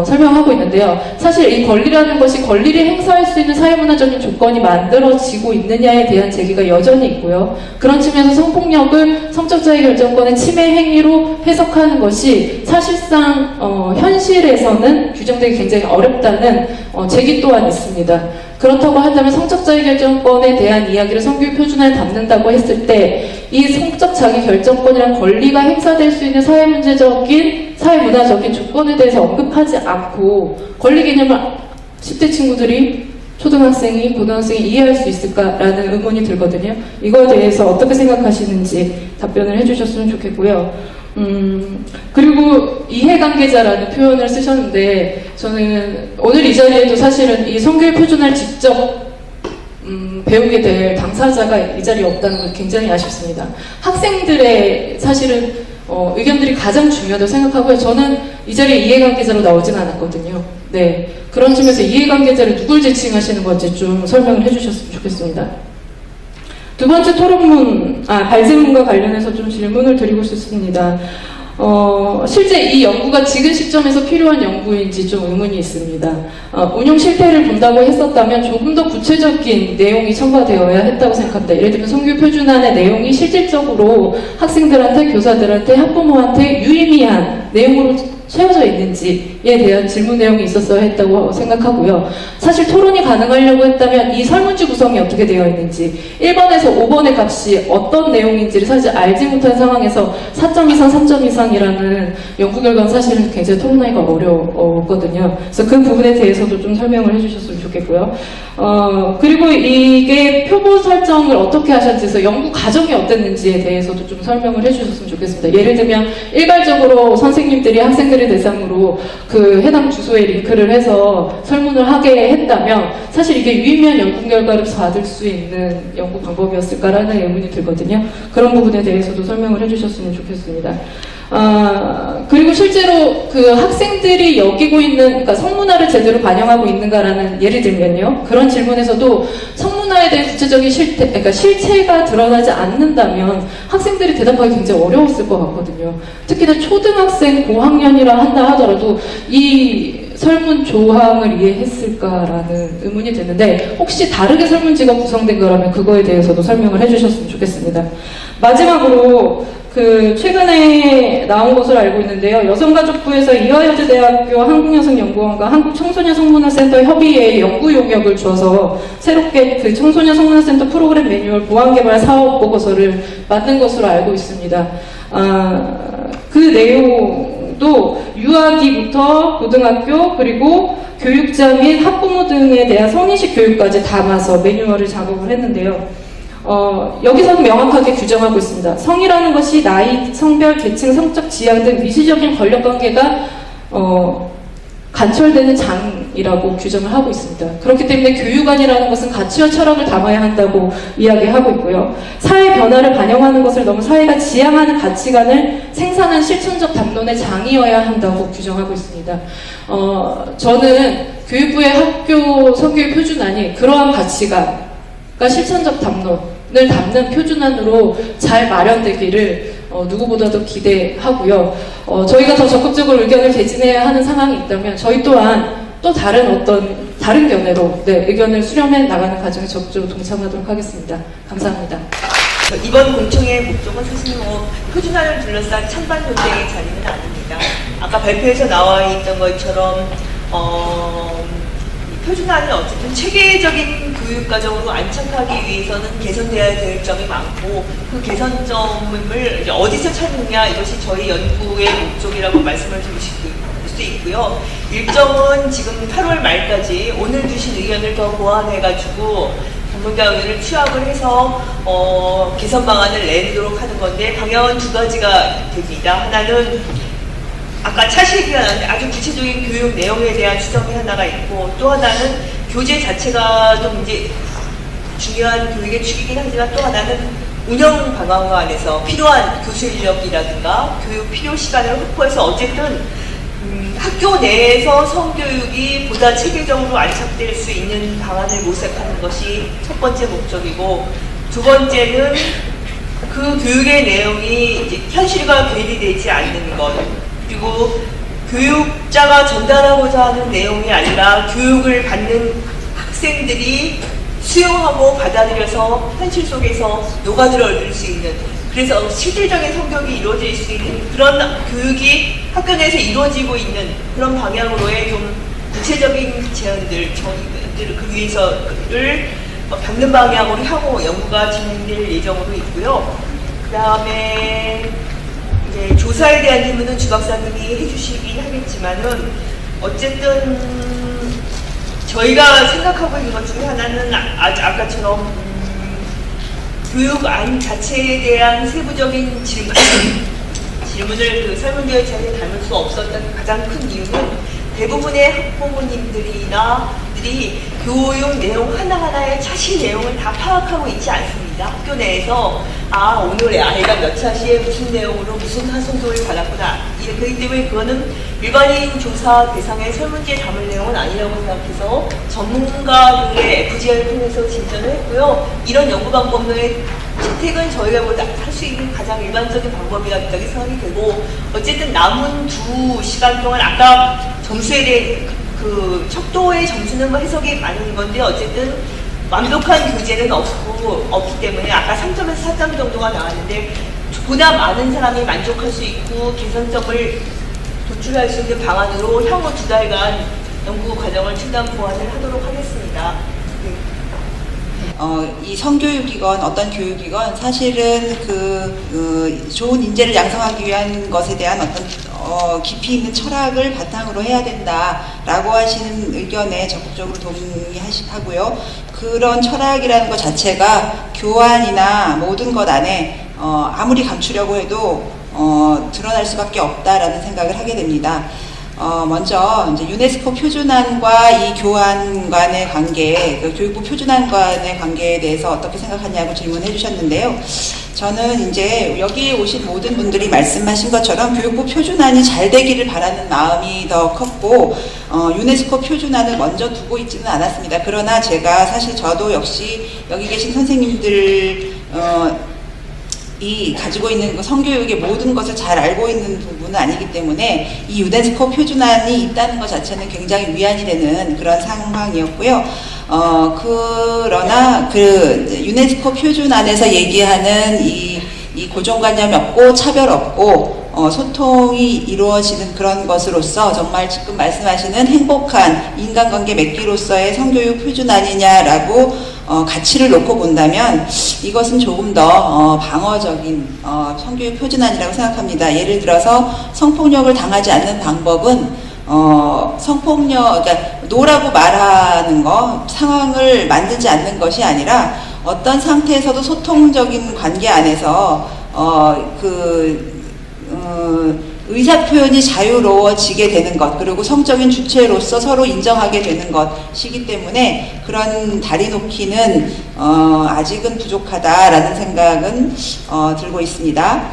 설명하고 있는데요. 사실 이 권리라는 것이 권리를 행사할 수 있는 사회문화적인 조건이 만들어지고 있느냐에 대한 제기가 여전히 있고요. 그런 측면에서 성폭력을 성적 자기결정권의 침해 행위로 해석하는 것이 사실상 현실에서는 규정되기 굉장히 어렵다는 제기 또한 있습니다. 그렇다고 한다면 성적 자기결정권에 대한 이야기를 성교육 표준안에 담는다고 했을 때 이 성적 자기결정권이라는 권리가 행사될 수 있는 사회문제적인, 사회문화적인 조건에 대해서 언급하지 않고 권리 개념을 10대 친구들이, 초등학생이, 고등학생이 이해할 수 있을까라는 의문이 들거든요. 이거에 대해서 어떻게 생각하시는지 답변을 해주셨으면 좋겠고요. 그리고 이해관계자라는 표현을 쓰셨는데 저는 오늘 이 자리에도 사실은 이 성교육 표준을 직접 배우게 될 당사자가 이 자리에 없다는 건 굉장히 아쉽습니다. 학생들의 사실은 의견들이 가장 중요하다고 생각하고요. 저는 이 자리에 이해관계자로 나오진 않았거든요. 네, 그런 측면에서 이해관계자를 누굴 지칭하시는 건지 좀 설명을 해주셨으면 좋겠습니다. 두 번째 토론문, 발제문과 관련해서 좀 질문을 드리고 싶습니다. 실제 이 연구가 지금 시점에서 필요한 연구인지 좀 의문이 있습니다. 운용 실태를 본다고 했었다면 조금 더 구체적인 내용이 첨가되어야 했다고 생각합니다. 예를 들면 성교육 표준안의 내용이 실질적으로 학생들한테, 교사들한테, 학부모한테 유의미한 내용으로 채워져 있는지에 대한 질문 내용이 있었어야 했다고 생각하고요. 사실 토론이 가능하려고 했다면 이 설문지 구성이 어떻게 되어 있는지 1번에서 5번의 값이 어떤 내용인지를 사실 알지 못한 상황에서 4점 이상, 3점 이상이라는 연구 결과는 사실은 굉장히 토론하기가 어려웠거든요. 그래서 그 부분에 대해서도 좀 설명을 해주셨으면 좋겠고요. 그리고 이게 표본 설정을 어떻게 하셨는지, 연구 과정이 어땠는지에 대해서도 좀 설명을 해주셨으면 좋겠습니다. 예를 들면 일괄적으로 선생님들이 학생들을 대상으로 그 해당 주소에 링크를 해서 설문을 하게 했다면 사실 이게 유의미한 연구 결과를 받을 수 있는 연구 방법이었을까라는 의문이 들거든요. 그런 부분에 대해서도 설명을 해주셨으면 좋겠습니다. 그리고 실제로 그 학생들이 여기고 있는, 그러니까 성문화를 제대로 반영하고 있는가라는, 예를 들면요. 그런 질문에서도 성문화에 대한 구체적인 실태, 그러니까 실체가 드러나지 않는다면 학생들이 대답하기 굉장히 어려웠을 것 같거든요. 특히나 초등학생 고학년이라 한다 하더라도 이 설문 조항을 이해했을까라는 의문이 드는데 혹시 다르게 설문지가 구성된 거라면 그거에 대해서도 설명을 해주셨으면 좋겠습니다. 마지막으로 최근에 나온 것으로 알고 있는데요. 여성가족부에서 이화여자대학교 한국여성연구원과 한국청소년성문화센터 협의회에 연구 용역을 주어서 새롭게 그 청소년 성문화센터 프로그램 매뉴얼 보완개발 사업 보고서를 만든 것으로 알고 있습니다. 그 내용도 유아기부터 고등학교 그리고 교육자 및 학부모 등에 대한 성인식 교육까지 담아서 매뉴얼을 작업을 했는데요. 여기서는 명확하게 규정하고 있습니다. 성이라는 것이 나이, 성별, 계층, 성적 지향 등 미시적인 권력관계가 간철되는 장이라고 규정을 하고 있습니다. 그렇기 때문에 교육안이라는 것은 가치와 철학을 담아야 한다고 이야기하고 있고요. 사회 변화를 반영하는 것을 넘어 사회가 지향하는 가치관을 생산한 실천적 담론의 장이어야 한다고 규정하고 있습니다. 저는 교육부의 학교 성교육 표준안이 그러한 가치관과 실천적 담론을 담는 표준안으로 잘 마련되기를 누구보다도 기대하고요. 저희가 더 적극적으로 의견을 개진해야 하는 상황이 있다면 저희 또한 또 다른 견해로 의견을 수렴해 나가는 과정에 적극적으로 동참하도록 하겠습니다. 감사합니다. 이번 공청회의 목적은 사실 표준안을 둘러싼 찬반 논쟁의 자리는 아닙니다. 아까 발표에서 나와 있던 것처럼 표준안은 어쨌든 체계적인 교육과정으로 안착하기 위해서는 개선되어야 될 점이 많고 그 개선점을 이제 어디서 찾느냐 이것이 저희 연구의 목적이라고 말씀을 드릴 수 있고요. 일정은 지금 8월 말까지 오늘 주신 의견을 더 보완해가지고 전문가 의견을 취합을 해서 개선 방안을 내도록 하는 건데 방향은 두 가지가 됩니다. 하나는 아까 차시 얘기가 나왔는데 아주 구체적인 교육 내용에 대한 수정이 하나가 있고 또 하나는 교재 자체가 좀 이제 중요한 교육의 축이긴 하지만 또 하나는 운영 방안에서 필요한 교수 인력이라든가 교육 필요 시간을 확보해서 어쨌든 학교 내에서 성교육이 보다 체계적으로 안착될 수 있는 방안을 모색하는 것이 첫 번째 목적이고 두 번째는 그 교육의 내용이 이제 현실과 괴리되지 않는 것 그리고 교육자가 전달하고자 하는 내용이 아니라 교육을 받는 학생들이 수용하고 받아들여서 현실 속에서 녹아들어 얻을 수 있는 그래서 실질적인 성교육이 이루어질 수 있는 그런 교육이 학교 내에서 이루어지고 있는 그런 방향으로의 좀 구체적인 제안들 저희들 그 위해서를 받는 방향으로 향후 연구가 진행될 예정으로 있고요. 그 다음에 이제 조사에 대한 질문은 주 박사님이 해주시긴 하겠지만은 어쨌든 저희가 생각하고 있는 것 중에 하나는 아까처럼 교육안 자체에 대한 세부적인 질문을 그 설문조회 자리에 담을 수 없었던 가장 큰 이유는 대부분의 학부모님들이 교육 내용 하나하나의 차시 내용을 다 파악하고 있지 않습니다. 학교 내에서 오늘 아이가 몇 차시에 무슨 내용으로 무슨 하성교육을 받았구나. 그렇기 때문에 그거는 일반인 조사 대상의 설문지에 담을 내용은 아니라고 생각해서 전문가들의 FGR을 통해서 진전을 했고요. 이런 연구 방법론의 채택은 저희가 할 수 있는 가장 일반적인 방법이라고 생각이 되고 어쨌든 남은 2시간 동안 아까 점수에 대해 그 척도의 점수는 해석이 많은 건데 어쨌든 완벽한 교재는 없기 때문에 아까 3점에서 4점 정도가 나왔는데 보다 많은 사람이 만족할 수 있고 개선점을 도출할 수 있는 방안으로 향후 2달간 연구 과정을 최대한 보완을 하도록 하겠습니다. 이 성교육이건 어떤 교육이건 사실은 좋은 인재를 양성하기 위한 것에 대한 어떤 깊이 있는 철학을 바탕으로 해야 된다라고 하시는 의견에 적극적으로 동의하고요. 그런 철학이라는 것 자체가 교환이나 모든 것 안에 아무리 감추려고 해도 드러날 수밖에 없다라는 생각을 하게 됩니다. 먼저 이제 유네스코 표준안과 이 교환 간의 관계, 교육부 표준안 간의 관계에 대해서 어떻게 생각하냐고 질문해 주셨는데요. 저는 이제 여기 오신 모든 분들이 말씀하신 것처럼 교육부 표준안이 잘 되기를 바라는 마음이 더 컸고 유네스코 표준안을 먼저 두고 있지는 않았습니다. 그러나 제가 사실 저도 역시 여기 계신 선생님들 이 가지고 있는 그 성교육의 모든 것을 잘 알고 있는 부분은 아니기 때문에 이 유네스코 표준안이 있다는 것 자체는 굉장히 위안이 되는 그런 상황이었고요. 그러나 그 유네스코 표준안에서 얘기하는 이 고정관념이 없고 차별 없고 소통이 이루어지는 그런 것으로서 정말 지금 말씀하시는 행복한 인간관계 맺기로서의 성교육 표준안이냐라고 가치를 놓고 본다면 이것은 조금 더 방어적인 성교육 표준안이라고 생각합니다. 예를 들어서 성폭력을 당하지 않는 방법은 그러니까 노라고 말하는 거, 상황을 만들지 않는 것이 아니라 어떤 상태에서도 소통적인 관계 안에서 의사 표현이 자유로워지게 되는 것, 그리고 성적인 주체로서 서로 인정하게 되는 것이기 때문에 그런 다리 놓기는 아직은 부족하다라는 생각은 들고 있습니다.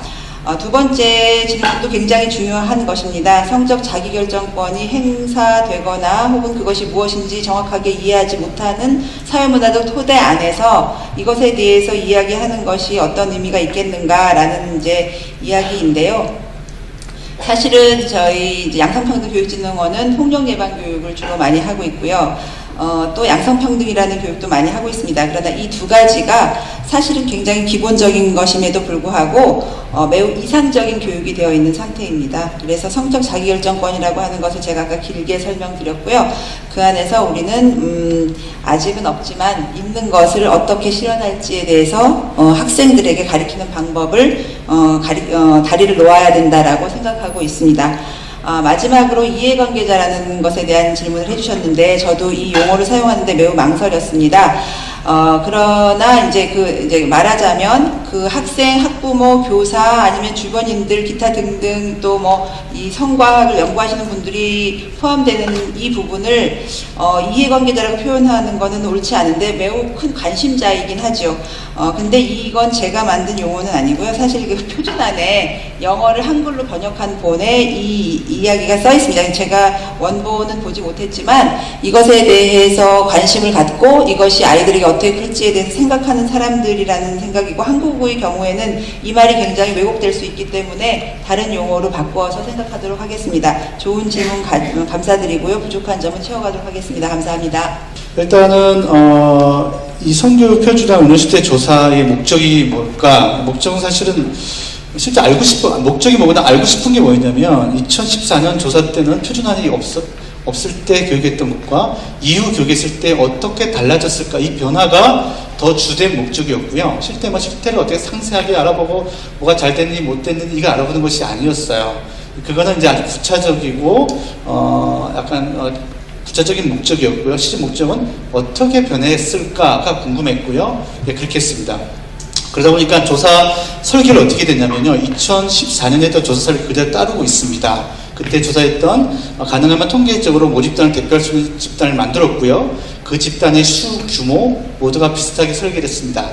두 번째 질문도 굉장히 중요한 것입니다. 성적 자기결정권이 행사되거나 혹은 그것이 무엇인지 정확하게 이해하지 못하는 사회문화적 토대 안에서 이것에 대해서 이야기하는 것이 어떤 의미가 있겠는가라는 이제 이야기인데요. 사실은 저희 양성평등교육진흥원은 폭력 예방 교육을 주로 많이 하고 있고요. 또 양성평등이라는 교육도 많이 하고 있습니다. 그러나 이 두 가지가 사실은 굉장히 기본적인 것임에도 불구하고 매우 이상적인 교육이 되어 있는 상태입니다. 그래서 성적 자기결정권이라고 하는 것을 제가 아까 길게 설명드렸고요. 그 안에서 우리는 아직은 없지만 있는 것을 어떻게 실현할지에 대해서 학생들에게 가르치는 방법을 다리를 놓아야 된다라고 생각하고 있습니다. 마지막으로 이해관계자라는 것에 대한 질문을 해주셨는데 저도 이 용어를 사용하는데 매우 망설였습니다. 그러나 이제 말하자면 그 학생, 학부모, 교사 아니면 주변인들 기타 등등 또 뭐 이 성과학을 연구하시는 분들이 포함되는 이 부분을 이해관계자라고 표현하는 것은 옳지 않은데 매우 큰 관심자이긴 하죠. 근데 이건 제가 만든 용어는 아니고요. 사실 그 표준안에 영어를 한글로 번역한 본에 이 이야기가 써 있습니다. 제가 원본은 보지 못했지만 이것에 대해서 관심을 갖고 이것이 아이들에게 어떻게 클지에 대해서 생각하는 사람들이라는 생각이고 한국의 경우에는 이 말이 굉장히 왜곡될 수 있기 때문에 다른 용어로 바꿔서 생각하도록 하겠습니다. 좋은 질문 감사드리고요. 부족한 점은 채워가도록 하겠습니다. 감사합니다. 일단은 이 성교육 표준화 university 조사의 목적이 뭘까? 목적은 사실은 실제 알고 싶은 목적이 뭐보다 알고 싶은 게 뭐였냐면 2014년 조사 때는 표준안이 없을 때 교육했던 것과 이후 교육했을 때 어떻게 달라졌을까 이 변화가 더 주된 목적이었고요. 실태를 어떻게 상세하게 알아보고 뭐가 잘 됐는지 못 됐는지 이걸 알아보는 것이 아니었어요. 그거는 이제 아주 구차적이고 구체적인 목적이었고요. 실제 목적은 어떻게 변했을까가 궁금했고요. 예, 그렇게 했습니다. 그러다 보니까 조사 설계를 어떻게 됐냐면요. 2014년에 했던 조사설을 그대로 따르고 있습니다. 그때 조사했던 가능하면 통계적으로 모집단을 대표할 수 있는 집단을 만들었고요. 그 집단의 수, 규모 모두가 비슷하게 설계를 했습니다.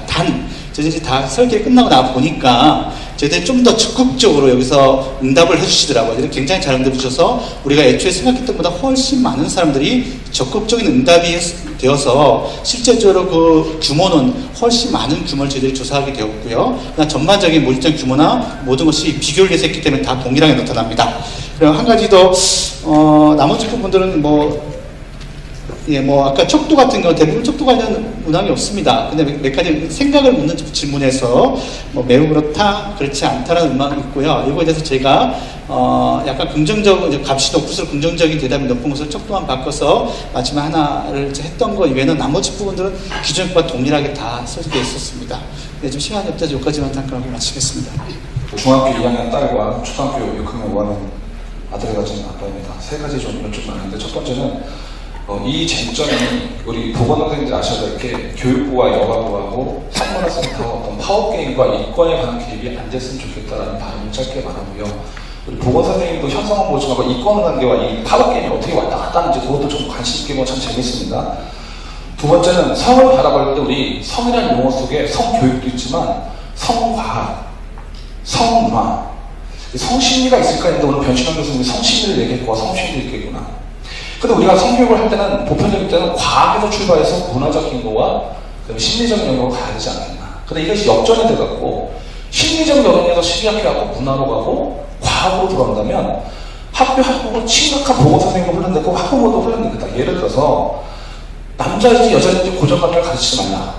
저희들이 다 설계 끝나고 나 보니까 저희들이 좀 더 적극적으로 여기서 응답을 해주시더라고요. 굉장히 잘 응답해 주셔서 우리가 애초에 생각했던 것보다 훨씬 많은 사람들이 적극적인 응답이 되어서 실제적으로 그 규모는 훨씬 많은 규모를 저희들이 조사하게 되었고요. 그러나 전반적인 모집단 규모나 모든 것이 비교를 해서 했기 때문에 다 동일하게 나타납니다. 그리고 한 가지 더 나머지 부분들은 아까 척도 같은 건 대부분 척도 관련 문항이 없습니다. 근데 몇 가지 생각을 묻는 질문에서 매우 그렇다, 그렇지 않다라는 문항이 있고요. 이거에 대해서 제가 약간 값이 높을수록 긍정적인 대답이 높은 것을 척도만 바꿔서 마지막 하나를 했던 거 이외에는 나머지 부분들은 기존과 동일하게 다 설계되어 있었습니다. 네, 좀 시간이 없어서 여기까지만 잠깐 마치겠습니다. 중학교 2학년 딸과 초등학교 6학년 5학년 아들을 가진 아빠입니다. 세 가지 좀 여쭤보면 하는데 첫 번째는 이 쟁점이 우리 보건학생들이 아셔야 될 게 교육부와 여가부하고 산문화센터와 어떤 파워게임과 이권에 관한 개입이 안 됐으면 좋겠다라는 바람을 짧게 말하고요. 우리 보건선생님도 현상원 보증하고 이권 관계와 이 파워게임이 어떻게 왔다 갔다 하는지 그것도 좀 관심 있게 보면 참 재밌습니다. 두 번째는 성을 바라볼 때 우리 성이라는 용어 속에 성교육도 있지만 성과학, 성문화, 성심리가 있을까 했는데 오늘 변신환 교수님이 성심리를 얘기했고 성심리를 얘기했구나. 근데 우리가 성교육을 할 때는 보편적일 때는 과학에서 출발해서 문화적인 거와 심리적인 영역으로 가야 되지 않았나. 근데 이것이 역전이 돼갖고 심리적 영역에서 시작해갖고 문화로 가고 과학으로 들어간다면 학교를 심각한 보건선생님도 훈련되고 학부모도 훈련됩니다. 예를 들어서 남자인지 여자인지 고정관념을 가르치지 말라.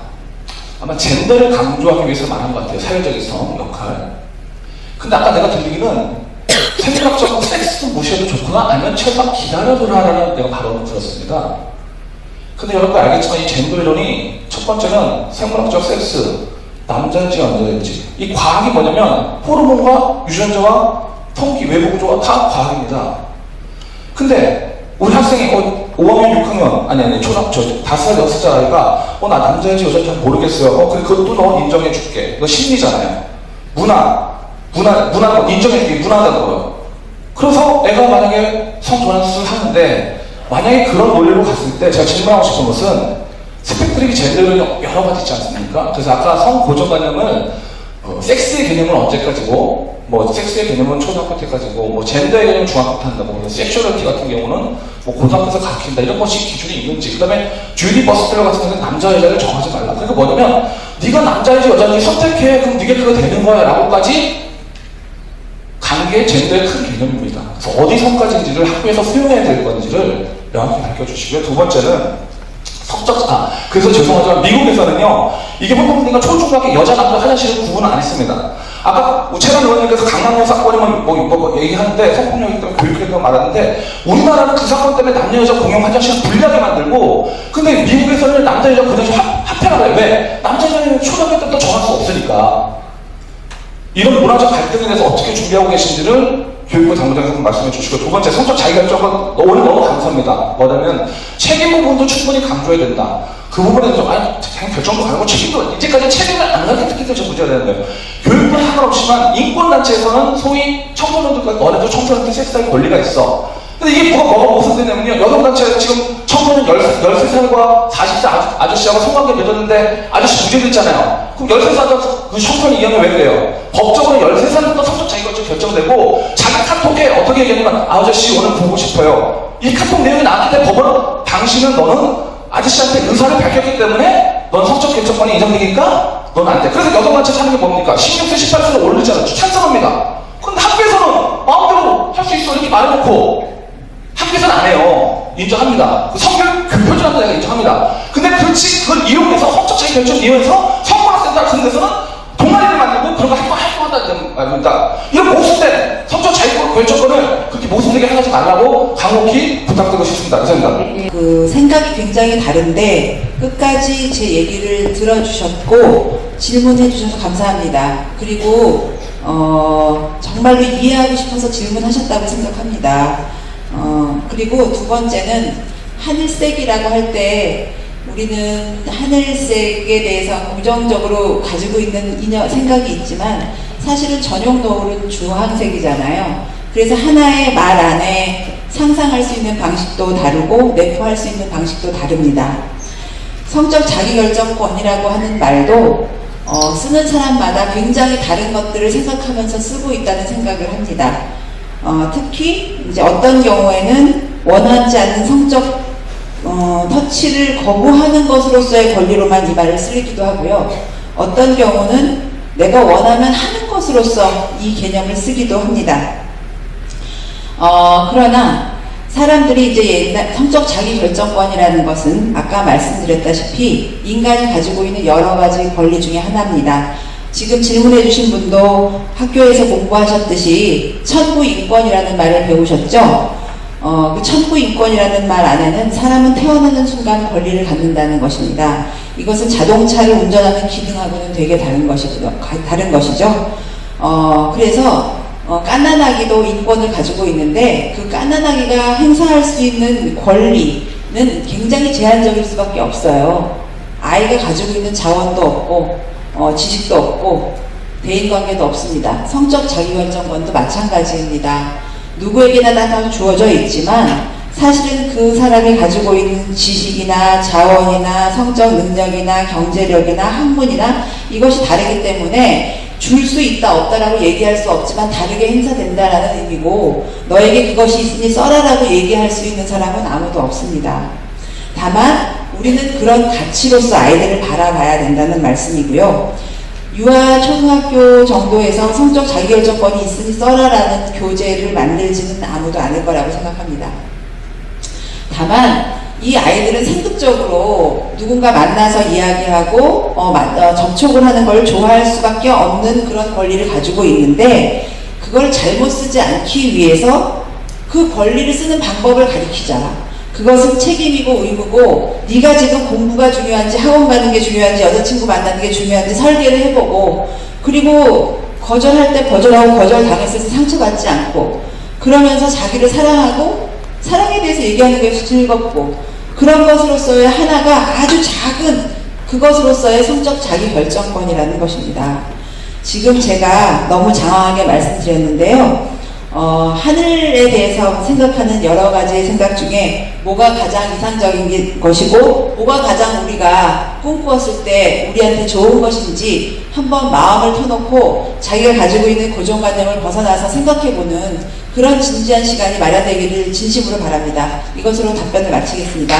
아마 젠더를 강조하기 위해서 말한 것 같아요. 사회적인 성 역할. 근데 아까 내가 들리기는 생물학적으로 섹스도 무시해도 좋구나 아니면 최소한 기다려보라라는 내가 발언을 들었습니다. 근데 여러분 알겠지만 이 젠더 이론이 첫 번째는 생물학적 섹스 남자인지 여자인지 이 과학이 뭐냐면 호르몬과 유전자와 통기 외부 구조가 다 과학입니다. 근데 우리 학생이 5학년 6학년 아니 초등학교 5살 6살 아이가 나 남자인지 여자인지 잘 모르겠어요. 그래 그것도 너 인정해 줄게. 너 심리잖아요. 문화 인정해 줄게. 문화다고요. 그래서 애가 만약에 성전환수를 하는데 만약에 그런 논리로 갔을 때 제가 질문하고 싶은 것은 스펙트럼이 젠더는 여러 가지 있지 않습니까? 그래서 아까 성고정관념은 섹스의 개념은 언제까지고 뭐 섹스의 개념은 초등학교 때까지고 뭐 젠더의 개념은 중학교 때 한다고 섹슈얼리티 같은 경우는 뭐 고등학교에서 가르친다 이런 것이 기준이 있는지 그 다음에 주디 버스텔러 같은 경우는 남자 여자를 정하지 말라. 그러니까 뭐냐면 네가 남자인지 여자인지 선택해 그럼 네가 그거 되는 거야 라고까지 가는 게 젠더의 큰 개념입니다. 그래서 어디 선까지인지를 학교에서 수용해야 될 건지를 명확히 밝혀주시고요. 두 번째는 그래서 죄송하지만 미국에서는요 이게 보통 우리가 초중학교 여자 남자 화장실을 구분 안 했습니다. 아까 최근 의원님께서 강남역 사건이면 뭐 얘기하는데 성폭력이기 때문에 교육회가 말하는데 우리나라는 그 사건 때문에 남녀 여자 공용 화장실을 분리하게 만들고 근데 미국에서는 남자 여자 그냥 합해라고 해요. 왜? 남자 여자는 초등학교 때부터 정할 수 없으니까. 이런 문화적 갈등에 대해서 어떻게 준비하고 계신지를 교육부 당국자께서 말씀해 주시고 두 번째 성적 자기결정은 오늘 너무 감사합니다. 뭐냐면 책임 부분도 충분히 강조해야 된다. 그 부분에 대해서 그냥 결정도 가고 책임도 이제까지 책임을 안 가게 특히 좀 문제가 되는데요. 교육부는 상관없지만 인권단체에서는 소위 청소년들까지 너네도 청소년한테 섹스할 권리가 있어. 근데 이게 뭐가 무슨 되냐면요. 여성단체가 지금 청소년 13살과 40살 아저씨하고 성관계 맺었는데 아저씨 무죄 됐잖아요. 그럼 13살 그 청소년 이양이 왜 그래요? 법적으로 13살부터 성적 자기결정 결정되고 자기 카톡에 어떻게 얘기하냐면 아저씨 오늘 보고 싶어요. 이 카톡 내용이 나왔기 때문에 법원 당신은 너는 아저씨한테 의사를 밝혔기 때문에 넌 성적 결정권이 인정되니까 넌 안 돼. 그래서 여성단체 하는 게 뭡니까? 16세 18세를 올리잖아요. 찬성합니다. 근데 학교에서는 마음대로 할 수 있어 이렇게 말해놓고 학교에서는 안 해요. 인정합니다. 성교육 표준화도 내가 인정합니다. 근데 그걸 이용해서 성적 자기 결정 이용해서 성문학센터 같은 데서는 동아리를 만들고 그런 거 활동한다는 말입니다. 이런 모순된 성적 자기 결정권을 그렇게 모순되게 하지 말라고 강력히 부탁드리고 싶습니다. 감사합니다. 그 생각이 굉장히 다른데 끝까지 제 얘기를 들어주셨고 질문해 주셔서 감사합니다. 그리고 정말로 이해하고 싶어서 질문하셨다고 생각합니다. 그리고 두 번째는 하늘색이라고 할 때 우리는 하늘색에 대해서 부정적으로 가지고 있는 생각이 있지만 사실은 전용 노을은 주황색이잖아요. 그래서 하나의 말 안에 상상할 수 있는 방식도 다르고 내포할 수 있는 방식도 다릅니다. 성적 자기결정권이라고 하는 말도 쓰는 사람마다 굉장히 다른 것들을 생각하면서 쓰고 있다는 생각을 합니다. 특히 이제 어떤 경우에는 원하지 않는 성적 터치를 거부하는 것으로서의 권리로만 이 말을 쓰기도 하고요. 어떤 경우는 내가 원하면 하는 것으로서 이 개념을 쓰기도 합니다. 그러나 사람들이 이제 옛날 성적 자기결정권이라는 것은 아까 말씀드렸다시피 인간이 가지고 있는 여러 가지 권리 중에 하나입니다. 지금 질문해 주신 분도 학교에서 공부하셨듯이 천부인권이라는 말을 배우셨죠? 그 천부인권이라는 말 안에는 사람은 태어나는 순간 권리를 갖는다는 것입니다. 이것은 자동차를 운전하는 기능하고는 되게 다른 것이죠. 그래서 갓난아기도 인권을 가지고 있는데 그 갓난아기가 행사할 수 있는 권리는 굉장히 제한적일 수밖에 없어요. 아이가 가지고 있는 자원도 없고 지식도 없고 대인관계도 없습니다. 성적 자기결정권도 마찬가지입니다. 누구에게나 다 주어져 있지만 사실은 그 사람이 가지고 있는 지식이나 자원이나 성적 능력이나 경제력이나 학문이나 이것이 다르기 때문에 줄 수 있다 없다라고 얘기할 수 없지만 다르게 행사된다라는 의미고 너에게 그것이 있으니 써라라고 얘기할 수 있는 사람은 아무도 없습니다. 다만 우리는 그런 가치로서 아이들을 바라봐야 된다는 말씀이고요. 유아 초등학교 정도에서 성적 자기결정권이 있으니 써라라는 교재를 만들지는 아무도 않을 거라고 생각합니다. 다만 이 아이들은 생극적으로 누군가 만나서 이야기하고 접촉을 하는 걸 좋아할 수밖에 없는 그런 권리를 가지고 있는데 그걸 잘못 쓰지 않기 위해서 그 권리를 쓰는 방법을 가르치자. 그것은 책임이고 의무고 네가 지금 공부가 중요한지 학원 가는 게 중요한지 여자친구 만나는 게 중요한지 설계를 해보고 그리고 거절할 때 거절하고 거절당했을 때 상처받지 않고 그러면서 자기를 사랑하고 사랑에 대해서 얘기하는 것이 즐겁고 그런 것으로서의 하나가 아주 작은 그것으로서의 성적 자기 결정권이라는 것입니다. 지금 제가 너무 장황하게 말씀드렸는데요. 하늘에 대해서 생각하는 여러 가지 생각 중에 뭐가 가장 이상적인 것이고 뭐가 가장 우리가 꿈꾸었을 때 우리한테 좋은 것인지 한번 마음을 터놓고 자기가 가지고 있는 고정관념을 벗어나서 생각해보는 그런 진지한 시간이 마련되기를 진심으로 바랍니다. 이것으로 답변을 마치겠습니다.